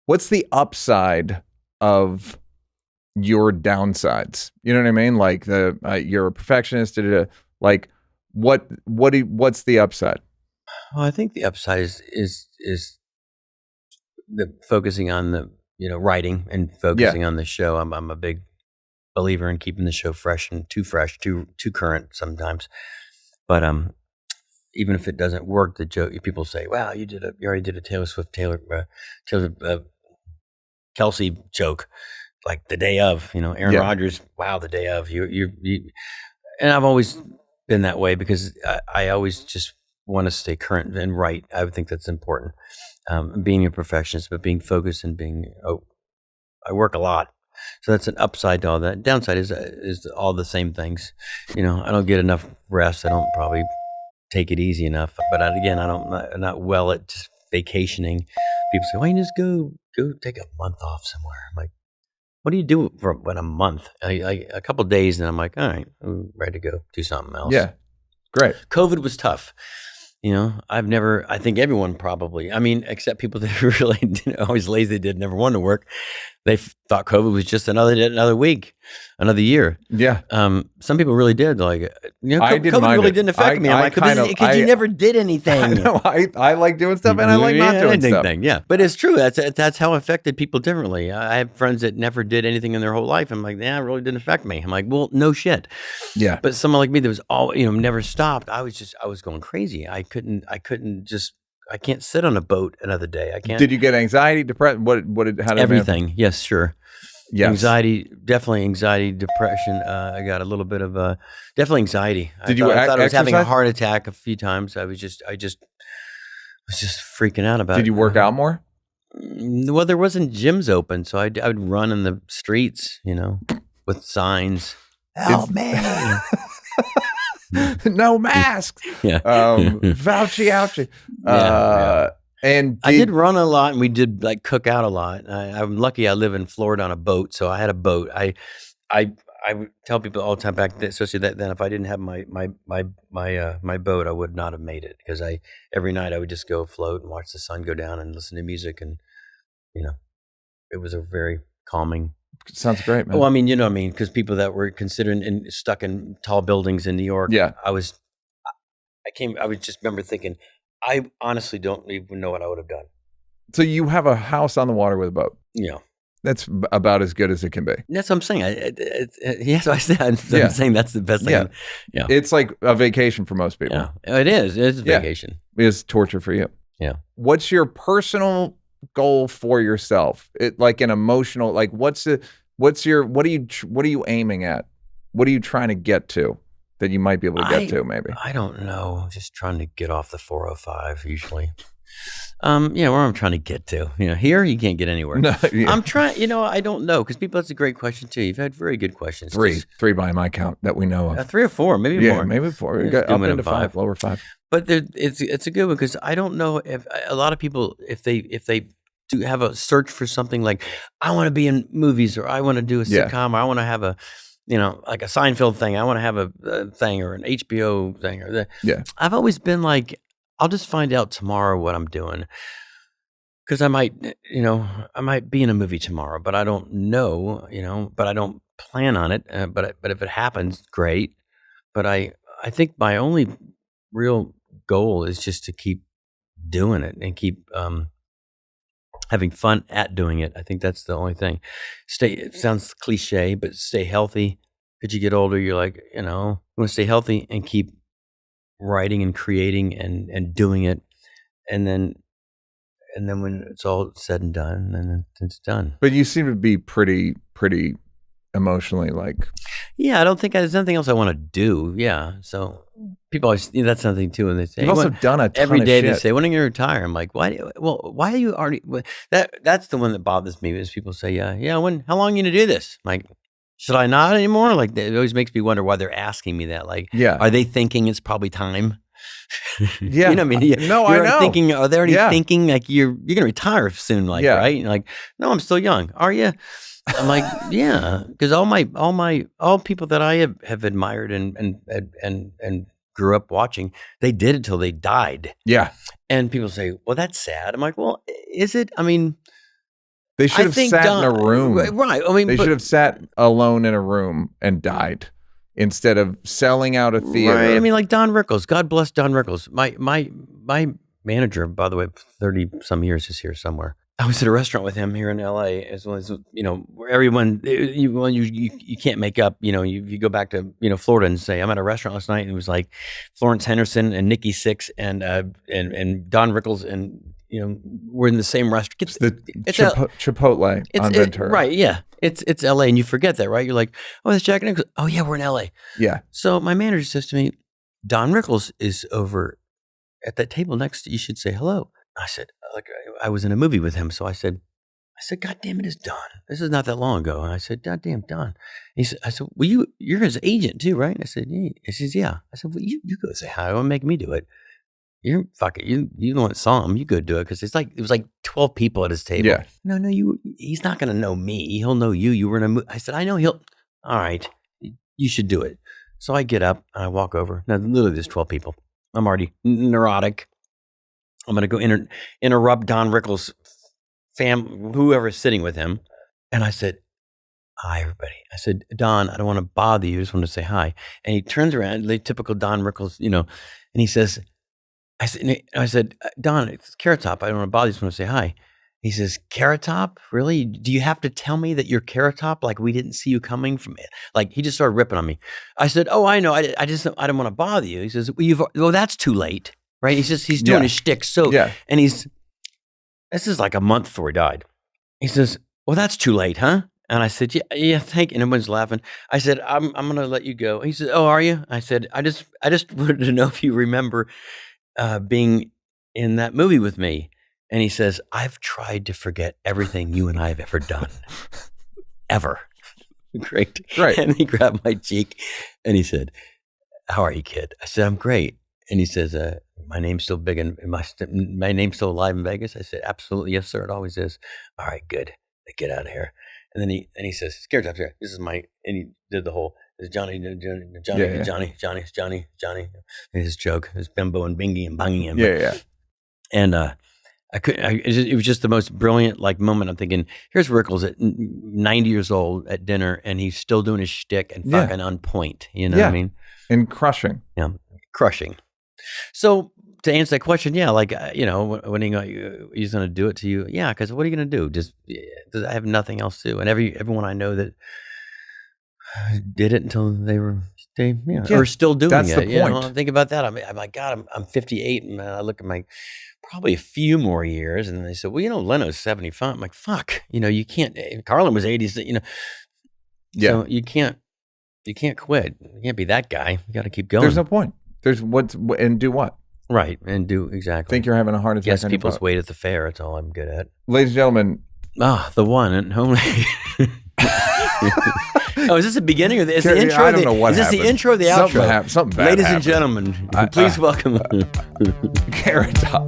what's the upside of your downsides? You know what I mean? Like you're a perfectionist, like what's the upside? Well, I think the upside is the focusing on the writing and focusing on the show. I'm a big believer in keeping the show fresh, too current sometimes. But even if it doesn't work, the joke people say, "Wow, you already did a Taylor Swift Kelsey joke like the day of Aaron Rodgers. Wow, the day of you." And I've always been that way because I always just want to stay current and write. I would think that's important. Being a perfectionist, but being focused and I work a lot. So that's an upside to all that. Downside is all the same things. I don't get enough rest. I don't probably take it easy enough. But again, I'm not well at vacationing. People say, why don't you just go take a month off somewhere? I'm like, what do you do for a month? A couple of days, and I'm like, all right, I'm ready to go do something else. Yeah, great. COVID was tough. I think everyone probably, except people that were really always lazy, never wanted to work. They thought COVID was just another week, another year. Yeah. Some people really did. Like, COVID really didn't affect me. I'm like, because you never did anything. I know. I like doing stuff and I like not doing stuff. Yeah. But it's true. That's how it affected people differently. I have friends that never did anything in their whole life. I'm like, it really didn't affect me. I'm like, well, no shit. Yeah. But someone like me that was never stopped. I was going crazy. I can't sit on a boat another day. I can't. Did you get anxiety, depression? How did everything? Yes, sure. Yes. Anxiety, definitely anxiety, depression. I got a little bit of definitely anxiety. I thought I was having a heart attack a few times. I was just freaking out about it. Did you work out more? Well, there wasn't gyms open, so I would run in the streets, with signs. Help me. No masks. Yeah. Fauci, ouchie. And I did run a lot, and we did cook out a lot. I'm lucky I live in Florida on a boat, so I had a boat. I would tell people all the time back then, especially then, if I didn't have my boat, I would not have made it because every night I would just go float and watch the sun go down and listen to music, and it was a very calming. Sounds great, man. Well, because people that were considering and stuck in tall buildings in New York, I was just remember thinking, I honestly don't even know what I would have done. So you have a house on the water with a boat. Yeah. That's about as good as it can be. That's what I'm saying. Yes, I said. I'm saying that's the best thing. Yeah. It's like a vacation for most people. Yeah. It is. It's a vacation. It's torture for you. Yeah. What's your personal goal for yourself? Like an emotional, like what are you aiming at? What are you trying to get to that you might be able to get to maybe? I don't know. Just trying to get off the 405 usually. Where I'm trying to get to. Here you can't get anywhere. No, yeah. I'm trying, I don't know because that's a great question too. You've had very good questions. Three by my count that we know of. 3 or 4, maybe more. Maybe 4. We got up into 5, lower 5. But it's a good one because I don't know if a lot of people, if they do have a search for something like, I want to be in movies or I want to do a sitcom or I want to have like a Seinfeld thing. I want to have a thing or an HBO thing or that. Yeah. I've always been like, I'll just find out tomorrow what I'm doing. Because I might be in a movie tomorrow, but I don't know, but I don't plan on it. But if it happens, great. But I think my only real goal is just to keep doing it and keep having fun at doing it. I think that's the only thing. It sounds cliche, but stay healthy. As you get older, you're like, you want to stay healthy and keep writing and creating and doing it. And then when it's all said and done, then it's done. But you seem to be pretty emotionally like. Yeah, I don't think there's nothing else I want to do. Yeah, so people always that's something too, and they say you've also done a ton every day. of shit. They say, "When are you gonna retire?" I'm like, "Why? Why are you already?" That's the one that bothers me is people say, "Yeah, when? How long are you gonna do this?" I'm like, should I not anymore? Like, it always makes me wonder why they're asking me that. Like, are they thinking it's probably time? Yeah, you know what I mean? No, I know. Thinking, are they already thinking like you're gonna retire soon? Like, right? And like, no, I'm still young. Are you? I'm like, yeah, because all people that I have admired and grew up watching, they did it till they died. Yeah, and people say, well, that's sad. I'm like, well, is it? I mean, they should have sat in a room, right? I mean, they should have sat alone in a room and died instead of selling out a theater. Right. I mean, like Don Rickles. God bless Don Rickles. My manager, by the way, 30 some years is here somewhere. I was at a restaurant with him here in LA, as well as, where everyone, you can't make up, you go back to, Florida and say, I'm at a restaurant last night and it was like Florence Henderson and Nikki Sixx and Don Rickles and, we're in the same restaurant. It's Chipotle on Ventura. Right. Yeah. It's LA and you forget that, right? You're like, oh, that's Jack Nicholson. Oh yeah, we're in LA. Yeah. So my manager says to me, Don Rickles is over at that table next to you. You should say hello. I said, like, I was in a movie with him. So I said, God damn it, it's Don. This is not that long ago. And I said, God damn, Don. I said, well, you're his agent too, right? I said, yeah. He says, yeah. I said, well, you go say hi. Don't make me do it. You're fucking, you the one that saw him. You go do it. Cause it was like 12 people at his table. Yeah. No, he's not going to know me. He'll know you. You were in a movie. I said, I know all right, you should do it. So I get up and I walk over. Now, literally there's 12 people. I'm already neurotic. I'm going to go interrupt Don Rickles' whoever's sitting with him. And I said, hi, everybody. I said, Don, I don't want to bother you. I just want to say hi. And he turns around, like typical Don Rickles, and he says, I said, Don, it's Carrot Top. I don't want to bother you. I just want to say hi. He says, Carrot Top? Really? Do you have to tell me that you're Carrot Top? Like we didn't see you coming from it. Like he just started ripping on me. I said, oh, I know. I don't want to bother you. He says, well, that's too late. Right? He's doing his shtick. So, and this is like a month before he died. He says, well, that's too late, huh? And I said, yeah, thank you. And everyone's laughing. I said, I'm going to let you go. He said, oh, are you? I said, I just wanted to know if you remember being in that movie with me. And he says, I've tried to forget everything you and I have ever done. Ever. Great. And he grabbed my cheek and he said, how are you, kid? I said, I'm great. And he says, my name's still big and my name's still alive in Vegas. I said, absolutely. Yes, sir. It always is. All right, good. Get out of here. And then he says, Scared Top here. This is and he did the whole, Johnny, Johnny. His joke, his bimbo and bingy and banging him. Yeah. And it was just the most brilliant moment. I'm thinking, here's Rickles at 90 years old at dinner and he's still doing his shtick and fucking on point. You know what I mean? And crushing. Yeah, crushing. So to answer that question, when he's going to do it to you, because what are you going to do? Just I have nothing else to do, and everyone I know that did it until they are still doing that's it. The point. Think about that. I'm like, God, I'm 58, and I look at my probably a few more years, and then they said, well, Leno's 75. I'm like, fuck, you can't. Carlin was 80. So you can't quit. You can't be that guy. You got to keep going. There's no point. There's and do what? Right, and do exactly. Think you're having a heart attack? Guess people's weight at the fair. That's all I'm good at. Ladies and gentlemen. The one and only. Oh, is this the beginning or the intro? I don't know what Is this happened. the intro or the outro? Something bad Ladies happened. and gentlemen, please welcome Carrot Top.